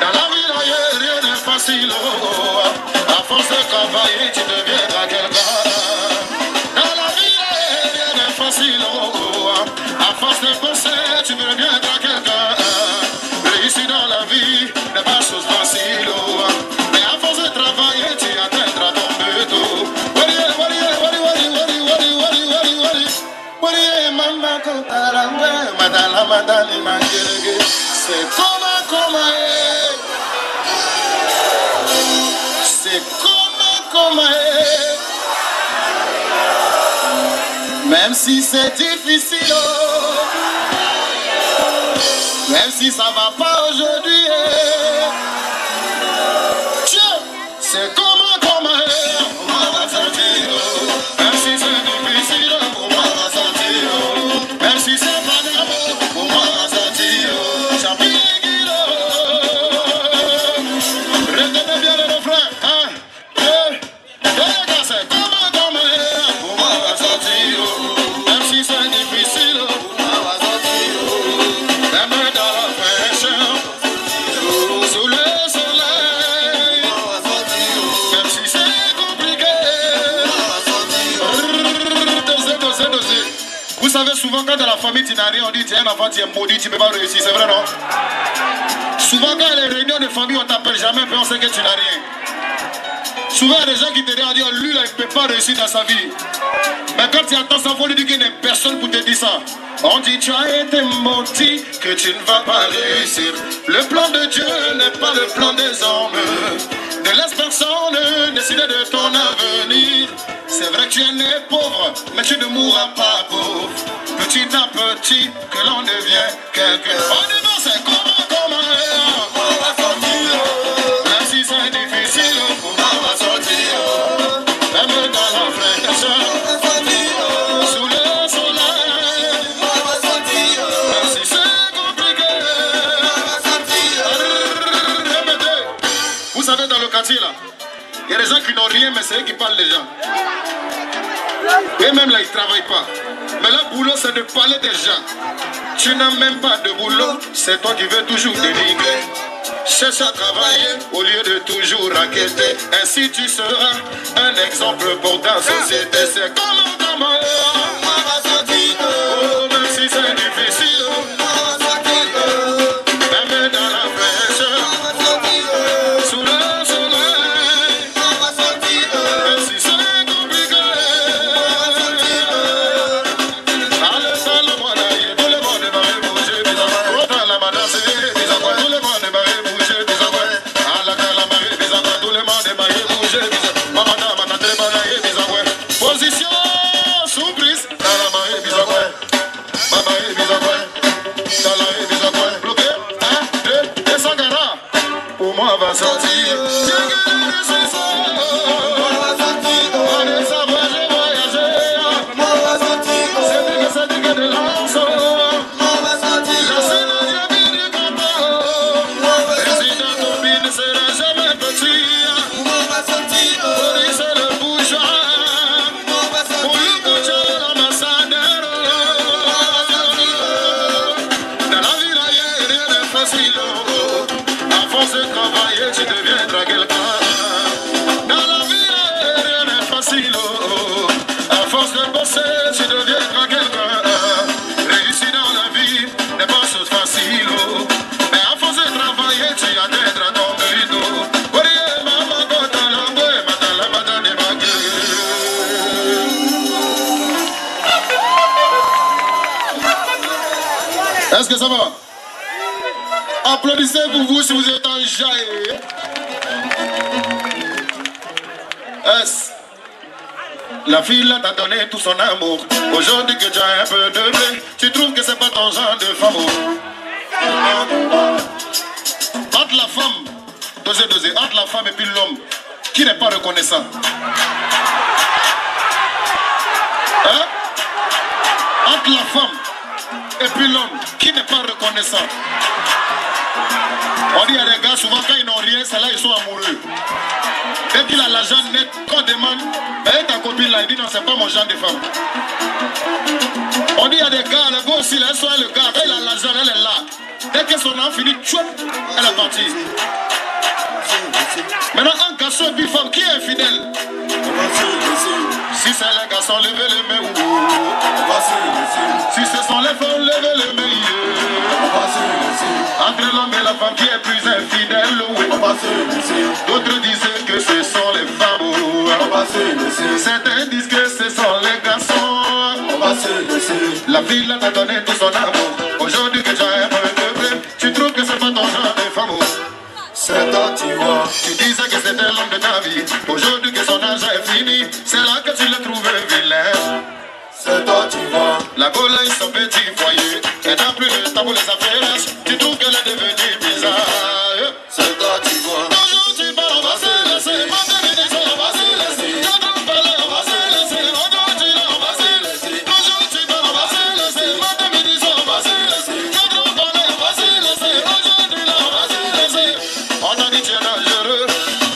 dans la vie, rien n'est facile. À force de travailler, tu deviendras quelqu'un. Dans la vie, rien n'est facile. À force de bosser, tu deviendras quelqu'un. Réussir dans la vie n'est pas chose facile. Mais à force de travailler, tu atteindras ton but. C'est comment même si c'est difficile, même si ça va pas aujourd'hui, c'est comment même si c'est difficile, pour moi va sortir, même si c'est pas d'amour, pour moi va sortir, retenez bien le refrain, c'est comment pour moi va sortir, même si c'est difficile, pour moi va sortir, même dans la fraîcheur, sous le soleil, même si c'est compliqué, dosez. Vous savez, souvent quand dans la famille tu n'as rien, on dit tu es un enfant, tu es maudit, tu ne peux pas réussir, c'est vrai non? Souvent quand les réunions de famille on t'appelle jamais, puis on sait que tu n'as rien. Souvent il y a des gens qui te disent, lui là il ne peut pas réussir dans sa vie. Mais quand tu attends ça, il faut lui dire qu'il n'y a personne pour te dire ça. On dit tu as été maudit, que tu ne vas pas réussir. Le plan de Dieu n'est pas le plan des hommes. Ne laisse personne décider de ton avenir. C'est vrai que tu es né pauvre, mais tu ne mourras pas pauvre. Petit à petit, que l'on devient quelqu'un. On dit c'est comment on va sortir. Même si c'est difficile, on va sortir. Même dans la fraîcheur, sous le soleil, même si c'est compliqué, répétez. Vous savez, dans le quartier là, il y a des gens qui n'ont rien, mais c'est eux qui parlent des gens. Et même là, ils ne travaillent pas. Mais le boulot, c'est de parler des gens. Tu n'as même pas de boulot, c'est toi qui veux toujours dénigrer. Cherche à travailler au lieu de toujours raqueter. Ainsi tu seras un exemple pour ta société. C'est comment on va sortir. Oh, même si c'est difficile, même dans la fraîcheur, sous le soleil, même si c'est compliqué. Allez, ça le mois d'ailleurs, tout le monde va bouger. Autant la madame, tout le monde va bouger. Tout le monde va bouger. Position surprise. Bloqué. 1, 2, et sans garant. Pour moi, va sortir. Tu deviendras quelqu'un. Dans la vie, rien n'est facile. À force de bosser, tu deviendras quelqu'un. Réussir dans la vie n'est pas chose facile. Mais à force de travailler, tu atteindras ton but. Est-ce que ça va? Applaudissez pour vous si vous êtes en jaillet. La fille là t'a donné tout son amour. Aujourd'hui que tu as un peu de blé, tu trouves que c'est pas ton genre de femme. Entre la femme, entre la femme et puis l'homme, qui n'est pas reconnaissant? Hein? Entre la femme et puis l'homme, qui n'est pas reconnaissant? On dit à des gars, souvent quand ils n'ont rien, c'est là ils sont amoureux. Dès qu'il a l'argent net, qu'on demande, mais ta copine là, il dit non, c'est pas mon genre de femme. On dit à des gars, le gars aussi, là, soit le gars, quand il a l'argent, elle est là. Dès que son enfant finit, tchoup, elle est partie. Maintenant, un garçon et puis femme, qui est fidèle? Si c'est les garçons, levez les mains. Si ce sont les femmes, levez les mains. Entre l'homme et la femme, qui est plus infidèle? D'autres disent que ce sont les femmes. Certains disent que ce sont les garçons. La fille là t'a donné tout son amour. Aujourd'hui que j'aime un peu, tu trouves que c'est pas ton genre de femme. C'est toi tu vois. Tu disais que c'était l'homme de ta vie. Aujourd'hui que son âge est fini, c'est là que tu l'as trouvé vilain. C'est toi tu vois. La Gola est son petit foyer. Elle n'a plus le temps pour les affaires. Tu trouves qu'elle est devenue bizarre. C'est toi tu vois. Bonjour tu parles, on va se laisser. On va se laisser. On va se laisser. On va se laisser. Aujourd'hui là on va se laisser. Bonjour tu parles, on va se laisser. On va se laisser. On va se laisser. Aujourd'hui là on va se laisser. On t'a dit tu es dangereux.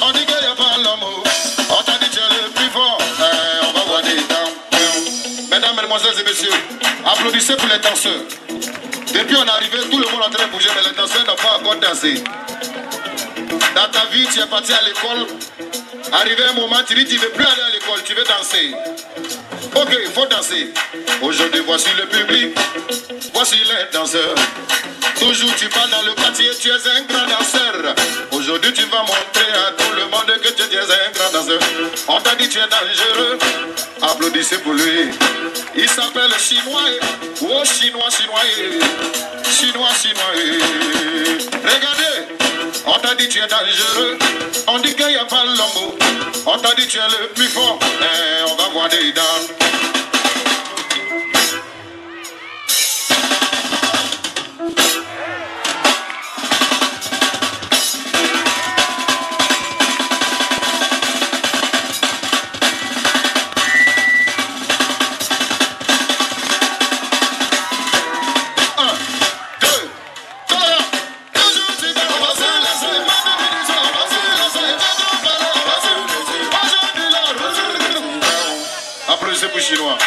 On dit qu'il n'y a pas l'amour. On t'a dit tu es le plus fort. On va voir des dents. Mesdames, mesdemoiselles et messieurs, applaudissez pour les danseurs. Depuis on est arrivé, tout le monde est en train de bouger, mais les danseurs n'ont pas encore dansé. Dans ta vie, tu es parti à l'école. Arrivé un moment, tu dis tu ne veux plus aller à l'école, tu veux danser. Ok, il faut danser. Aujourd'hui, voici le public. Voici les danseurs. Toujours tu pars dans le quartier, tu es un grand danseur. Aujourd'hui tu vas montrer à tout le monde que tu es un grand danseur. On t'a dit tu es dangereux. Applaudissez pour lui. Il s'appelle Chinois. Oh Chinois, Chinois. Chinois, Chinois. Regardez. On t'a dit tu es dangereux. On dit qu'il n'y a pas l'amour. On t'a dit tu es le plus fort. On va voir des dents. Chinois.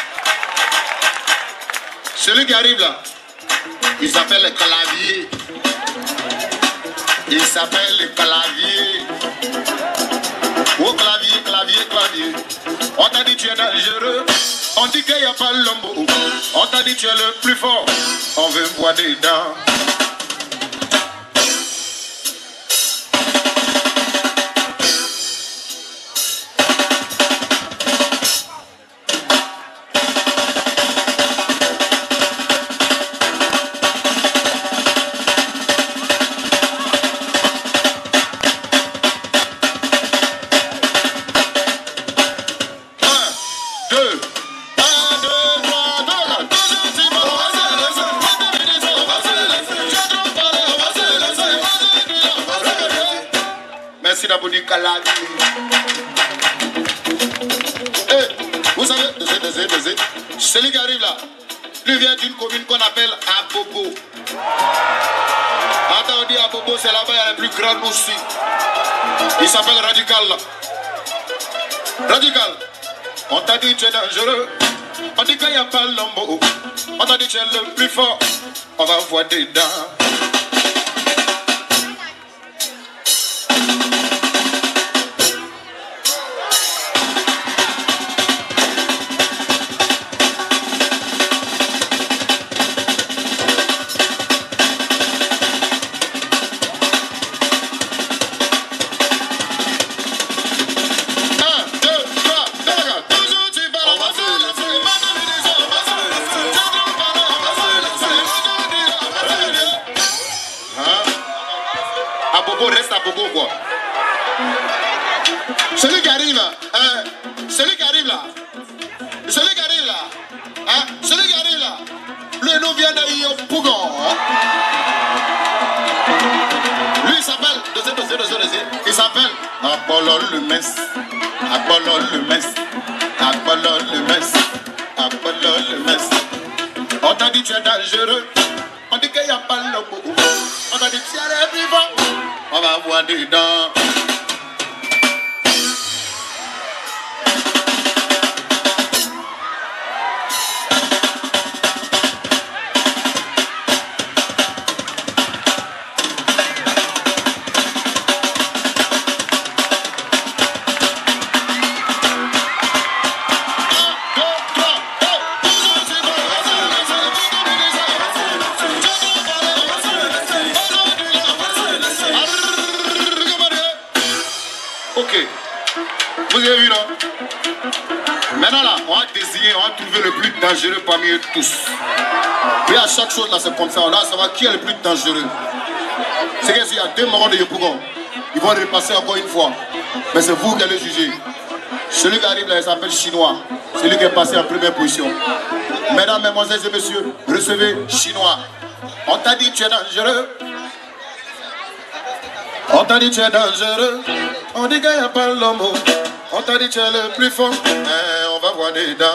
Celui qui arrive là, il s'appelle le clavier. Il s'appelle le clavier. Oh clavier, clavier, clavier. On t'a dit tu es dangereux. On dit qu'il n'y a pas l'homme. On t'a dit tu es le plus fort. On veut voir des dents. Merci d'avoir dit Calavi. Vous savez, celui qui arrive là, lui vient d'une commune qu'on appelle Abobo. Attends, on dit Abobo, c'est là-bas, il y a la plus grande aussi. Il s'appelle Radical là. Radical. On t'a dit tu es dangereux. On dit qu'il n'y a pas l'homme. On t'a dit tu es le plus fort. On va voir des dents. Reste à Bobo quoi. Celui qui arrive là, celui qui arrive là, celui qui arrive là, celui qui arrive là, le nom vient de Pougon. Apollon le mess, Apollon le mess, Apollon le mess, Apollon le mess. On t'a dit tu es dangereux, on dit qu'il n'y a pas le mot. On t'a dit tu es vivant, on va voir dedans. Vous avez vu, non? Maintenant là, on va désigner, on va trouver le plus dangereux parmi eux tous. Et à chaque chose là, c'est comme ça. On va savoir qui est le plus dangereux. C'est qu'il y a 2 morons de Yopougon. Ils vont repasser encore une fois. Mais c'est vous qui allez juger. Celui qui arrive là, il s'appelle Chinois. C'est lui qui est passé en première position. Mesdames, mesdemoiselles et messieurs, recevez Chinois. On t'a dit tu es dangereux. On t'a dit tu es dangereux. On dit qu'il n'y a pas l'homme. On t'a dit tu es le plus fort. On va voir des dents.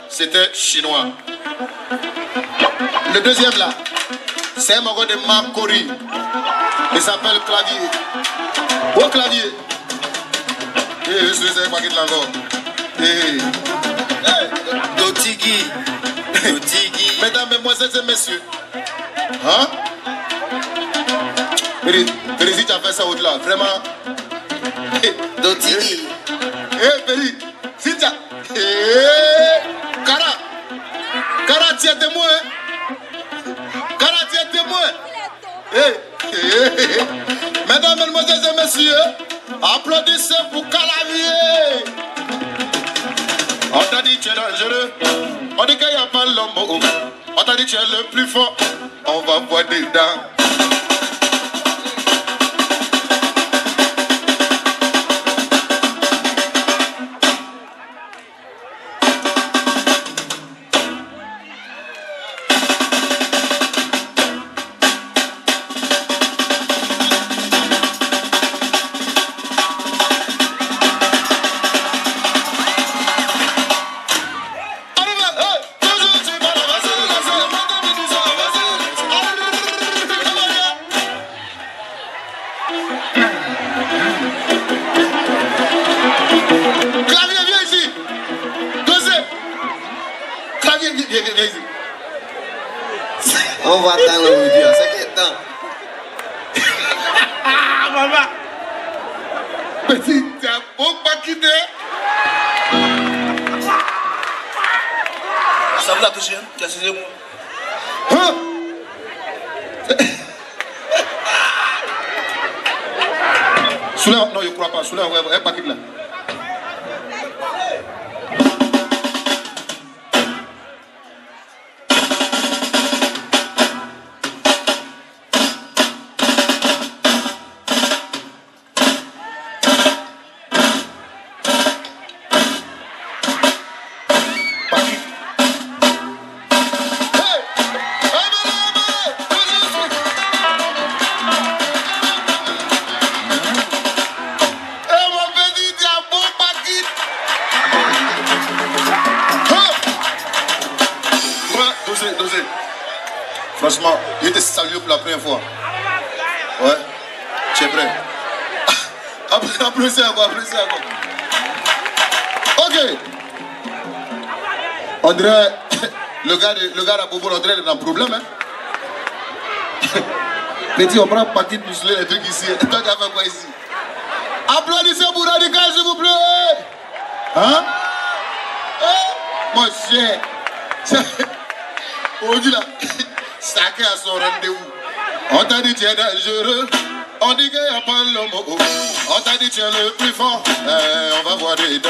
C'était chinois. Le deuxième là, c'est un mogo de Makori. Il s'appelle Clavier. Oh Clavier. Je suis pas qui l'encore. Dotigi. Dotigi. Mesdames, mesdemoiselles et messieurs. Hein? Péri, tu as fait ça au-delà. Vraiment. Dotigi. Péri, si tu as... Cara, tu es témoin. Cara, tu es témoin. Mesdames, mesdemoiselles et messieurs, applaudissez pour Calavier. On t'a dit tu es dangereux. On dit qu'il n'y a pas l'homme. On t'a dit tu es le plus fort. On va voir des dents. On va attendre aujourd'hui, c'est quel temps? Ah, maman! Petit, tu as beau pas quitté? Ça vous a touché, hein? Tu as saisi moi. Hein? Soulève, non, je ne crois pas. Soulève, elle pas quitte là. Franchement, je te salue pour la première fois. Ouais, tu es prêt? Applaudissez encore, applaudissez encore. Ok. On dirait, le gars à Bobo, on dirait qu'il a un problème. Hein? Petit, on prend un paquet de musclés, les trucs ici. Toi, tu as fait quoi ici? Applaudissez pour Radical, s'il vous plaît. Hein? Mon cher. On dit là. Chacun a son rendez-vous. On t'a dit tu es dangereux. On dit qu'il n'y a pas l'homme. On t'a dit tu es le plus fort. On va voir des dents.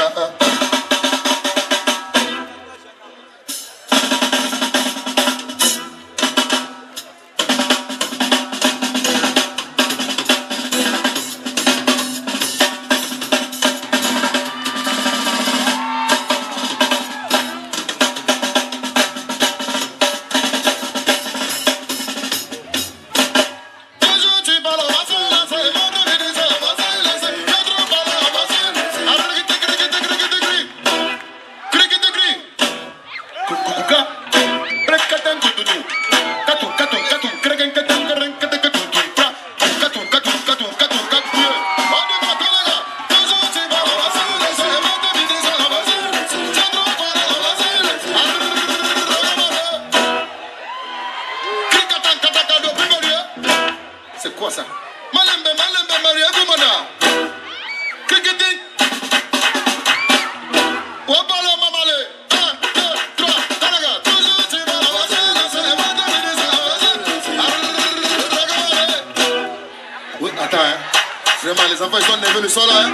enfants, ils sont nerveux le sol là. Hein?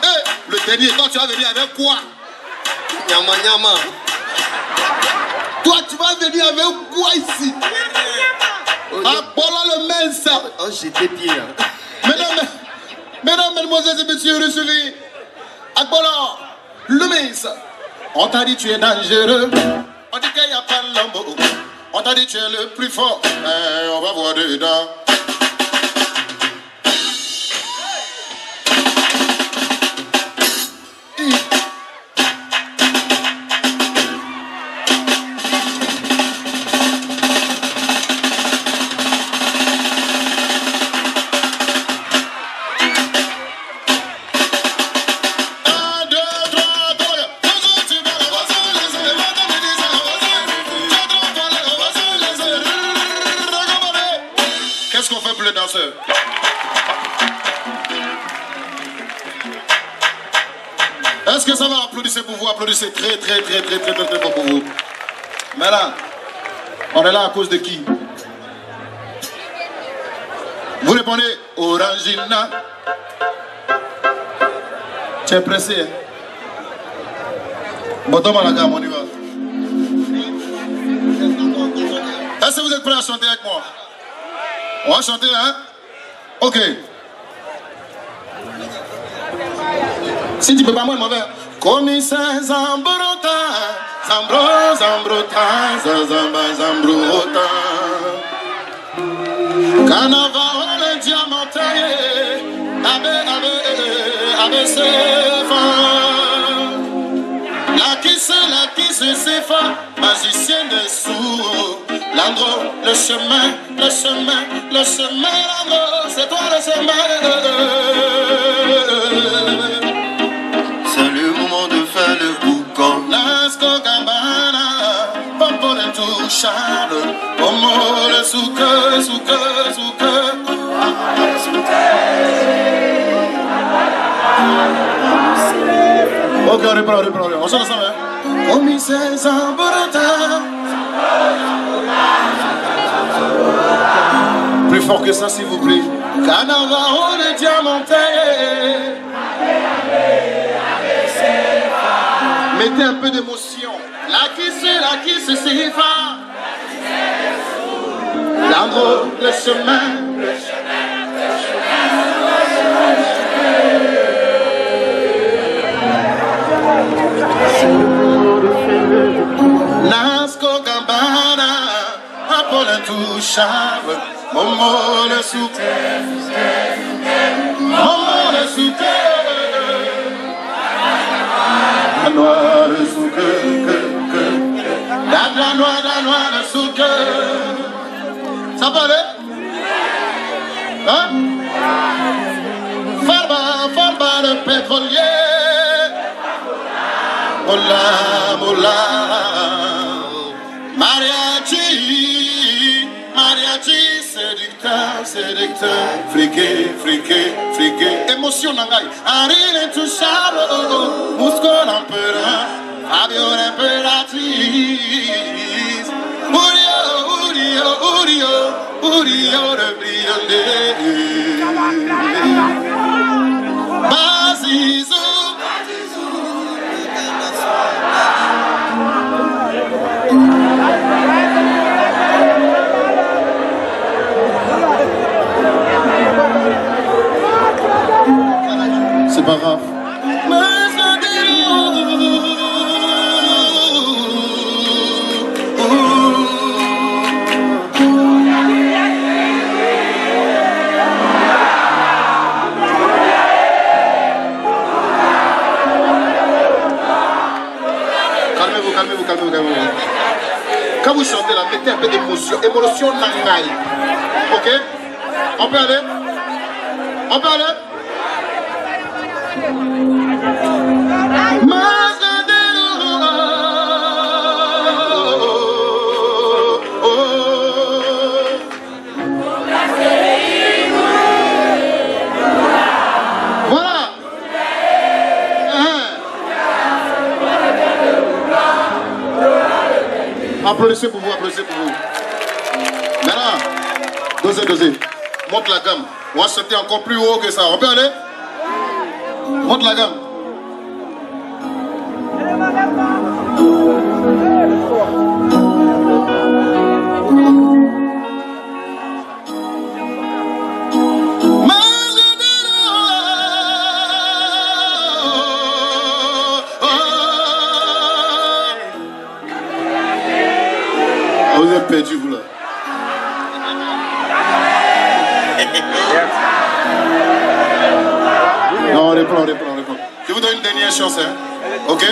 Hey, le dernier, toi, tu vas venir avec quoi? Nyama, nyama. Toi, tu vas venir avec quoi ici? Apollo le mince. Oh, j'ai des pieds. Hein. Mesdames, mesdemoiselles et messieurs, recevez Apollo le mince. On t'a dit tu es dangereux. On dit qu'il n'y a pas l'homme. On t'a dit tu es le plus fort. On va voir dedans. Qu'est-ce qu'on fait pour les danseurs? Est-ce que ça va? Applaudissez pour vous, applaudissez très fort pour vous. Mais là, on est là à cause de qui? Vous répondez Orangina. Tu es pressé, hein? Bottom à la gamme, on y va. Est-ce que vous êtes prêts à chanter avec moi? On va chanter, hein? Ok. Si tu peux pas, moi, mauvais. Commissaire Zambrota, Zambrota, Zambrota. Carnaval, le diamanté, abe, sefa. La qui se sefa, magicien des sourds. L'andro, le chemin, l'andro, c'est toi le chemin. C'est le moment de faire le boucan. Lasco Gambana, Popo le touchable, Pomo le souke. Ok, on reprend. On s'en ensemble, hein? Commissaire Zambrota. Plus fort que ça, s'il vous plaît. Carnaval de diamanté. Mettez un peu d'émotion. La qui se va. L'amour, le chemin. Nasco Gambana, Apollo intouchable, Momo le souke, la noire le souke, la noire le souke. Ça va aller? Hein? Farba le pétrolier. Mola, mariachi, séducteur, friqué, émotion nangai, Arine intouchable, Musco l'empereur, Fabio l'impératrice, Urio le brillant, Basizou. C'est pas grave. Calmez-vous. Quand vous chantez là, mettez un peu d'émotion. Émotion nangai. Ok? On peut aller? Voilà. Applaudissez pour vous. Maintenant, dosez. Monte la gamme. Moi, c'était encore plus haut que ça. On peut aller? Monte la gamme. Vous êtes perdu, vous là. Non, on reprend. Je vous donne une dernière chance, hein. Ok?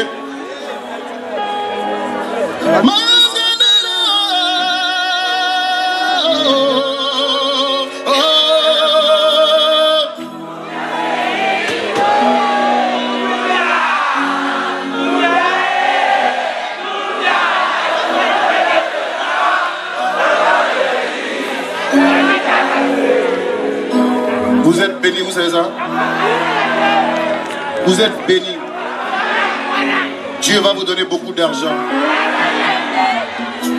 Vous êtes bénis, vous savez ça? Vous êtes bénis. Dieu va vous donner beaucoup d'argent.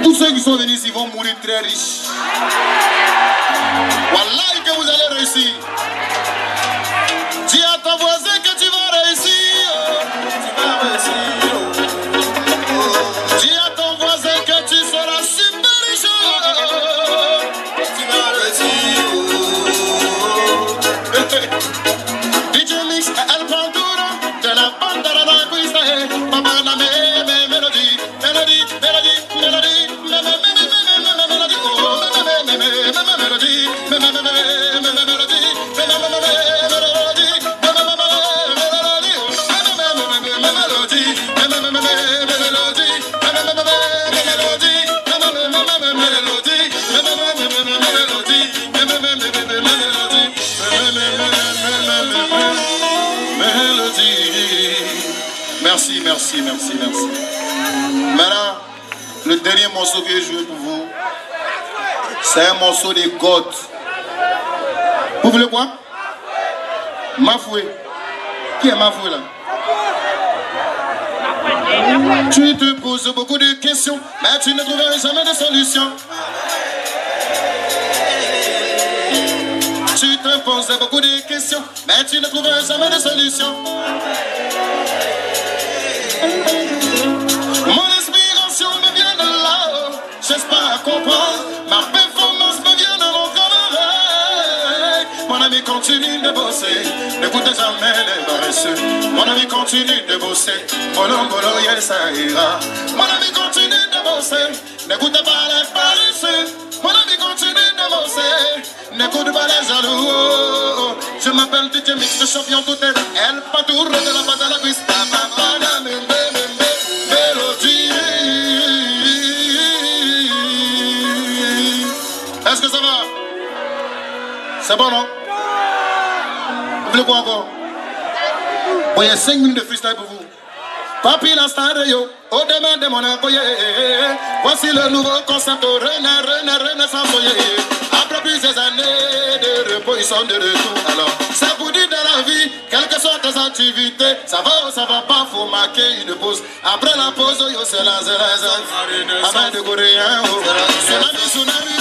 Tous ceux qui sont venus ici vont mourir très riches. Wallahi que vous allez réussir. Dis à ton voisin que tu vas réussir. Tu vas réussir. Dis à ton voisin que tu seras super riche. Tu vas réussir. DJ Mix, elle prend tout de la bande de la cuisse. Papa n'a mélodie. Merci. Maintenant, le dernier morceau que j'ai joué pour vous, c'est un morceau des Gods. Vous voulez quoi? Mafoué. Qui est Mafoué là? Tu te poses beaucoup de questions, mais tu ne trouveras jamais de solution. Tu te poses beaucoup de questions, mais tu ne trouveras jamais de solution. Mon inspiration me vient de là-haut, j'espère comprendre. Ma performance me vient de mon travail. Mon ami continue de bosser, n'écoute jamais les paresseux. Mon ami continue de bosser, bolo yes ça ira. Mon ami continue de bosser, n'écoute pas les paresseux. Mon ami continue de bosser, n'écoute pas les jaloux. Je m'appelle DJ Mix, le champion tout est elle patour de la base à la cuisse. Est-ce que ça va? C'est bon, non? Vous voulez quoi encore? Bon, il y a 5 minutes de freestyle pour vous. Papi la star yo, au demain de mon envoyé. Voici le nouveau concept, renaissance. Après plusieurs années de repos, ils sont de retour. Alors, ça vous dit dans la vie, quelles que soient tes activités, ça va ou ça va pas, faut marquer une pause. Après la pause, yo, c'est la avant de coréen, tsunami,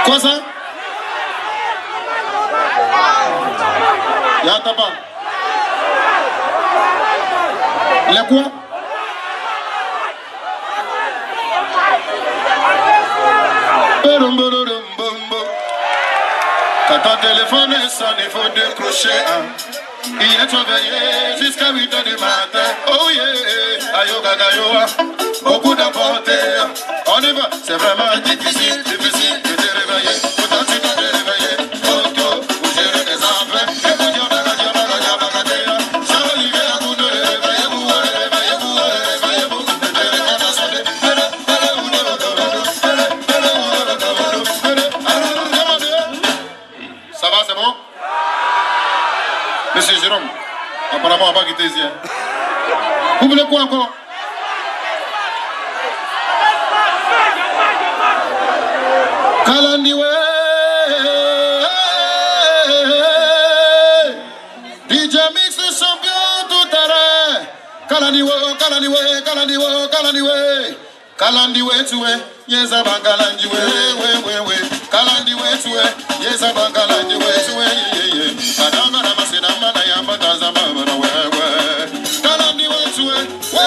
quoi ça? Y'a ta pas. Les quoi? Quand ton téléphone sonne, il faut décrocher. Il est surveillé jusqu'à 8 h du matin. Oh yeah, ayo gagayoa, beaucoup d'emporter. On y va, c'est vraiment difficile de te réveiller. Pourtant tu dois te réveiller. Auto, vous gérez des affaires. Et vous dites, Jean-Olivier, à vous de réveillez-vous. Ça va, c'est bon? Monsieur Jérôme, apparemment on va pas quitter ici. Vous voulez quoi encore? Kalandi Kalandiwe tuwe, yes aba kalandiwe, we. Kalandiwe tuwe, yes aba kalandiwe tuwe, ye. Kadanga na masina mana ya mataza mama we. Kalandiwe tuwe, we,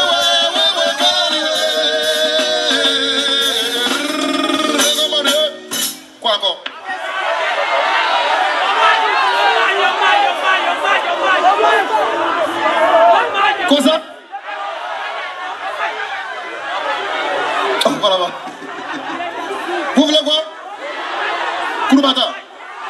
kalandiwe. Kwako. Cosa? Voilà. Vous voulez quoi? Kurubata.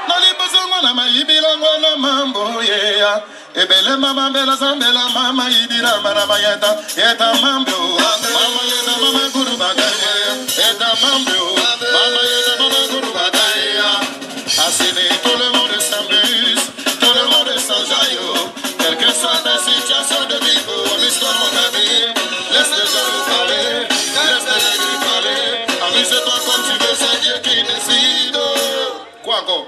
Nali besoin na maibila ngwana mambo yeah. Ebele mama bela zambela mama ibira mama mayeta eta mambo mama yeta mama kurubata eta mambo mama yeta mama kurubata asine tout le monde s'amuse, tout le monde s'enjaille. Quelle que soit ta situation de vie ou l'histoire de ta vie, laisse les gens nous parler. Amuse-toi comme tu veux, c'est Dieu qui décide. Quoi encore?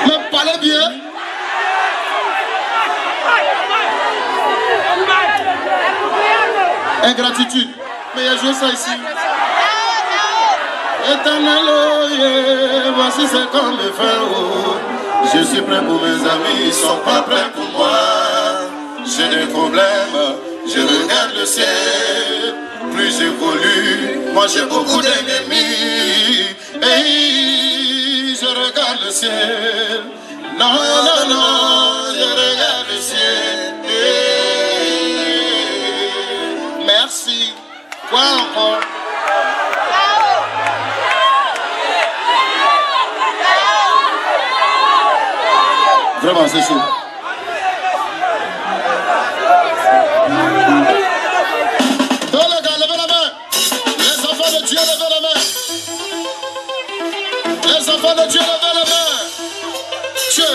Mais parlez bien. Ingratitude. Mais il y a joué ça ici. Éternel, yeah, voici c'est comme le feu. Je suis prêt pour mes amis, ils sont pas prêts pour moi. J'ai des problèmes. Je regarde le ciel, plus j'évolue, moi j'ai beaucoup d'ennemis. Et je regarde le ciel, non, je regarde le ciel. Merci. Quoi encore? Vraiment, c'est chaud. Dieu, levez la main. Les enfants de Dieu, levez la main. Dieu.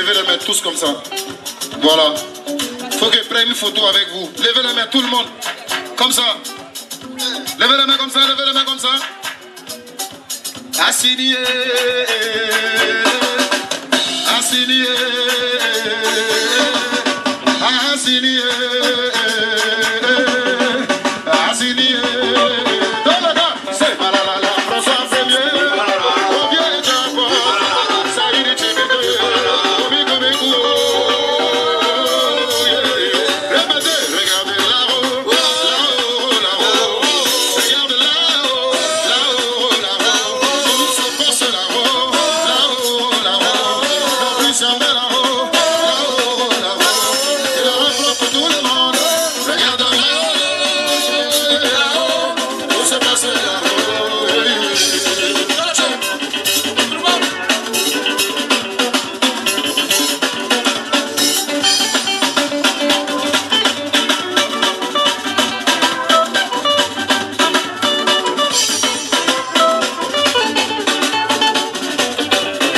levez les mains tous comme ça. Voilà. Faut que je prenne une photo avec vous. Levez les mains, tout le monde. Comme ça. Levez les mains comme ça, levez les mains comme ça. Assigné. Assigné. Assigné. Assigné. Dans le gars, c'est pas la François Premier. On vient de Japon. Ça y est, tu veux. Regardez là-haut, là-haut, là-haut. Regarde là-haut, là-haut, là-haut. Tout se passe là-haut, là-haut, là-haut. La puissance de là-haut, là-haut, là-haut. Il enveloppe tout le monde. Regarde là-haut, là-haut. Tout se passe là-haut.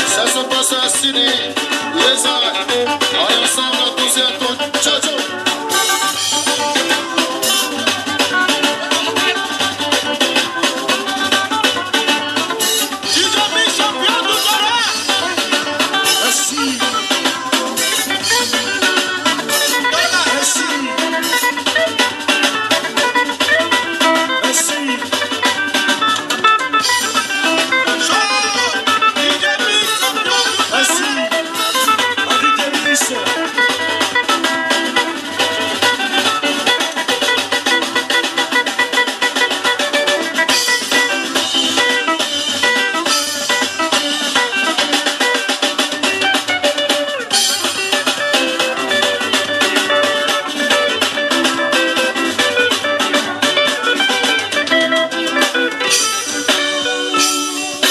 Ça se passe à Sydney, les arts, ensemble tous et à ton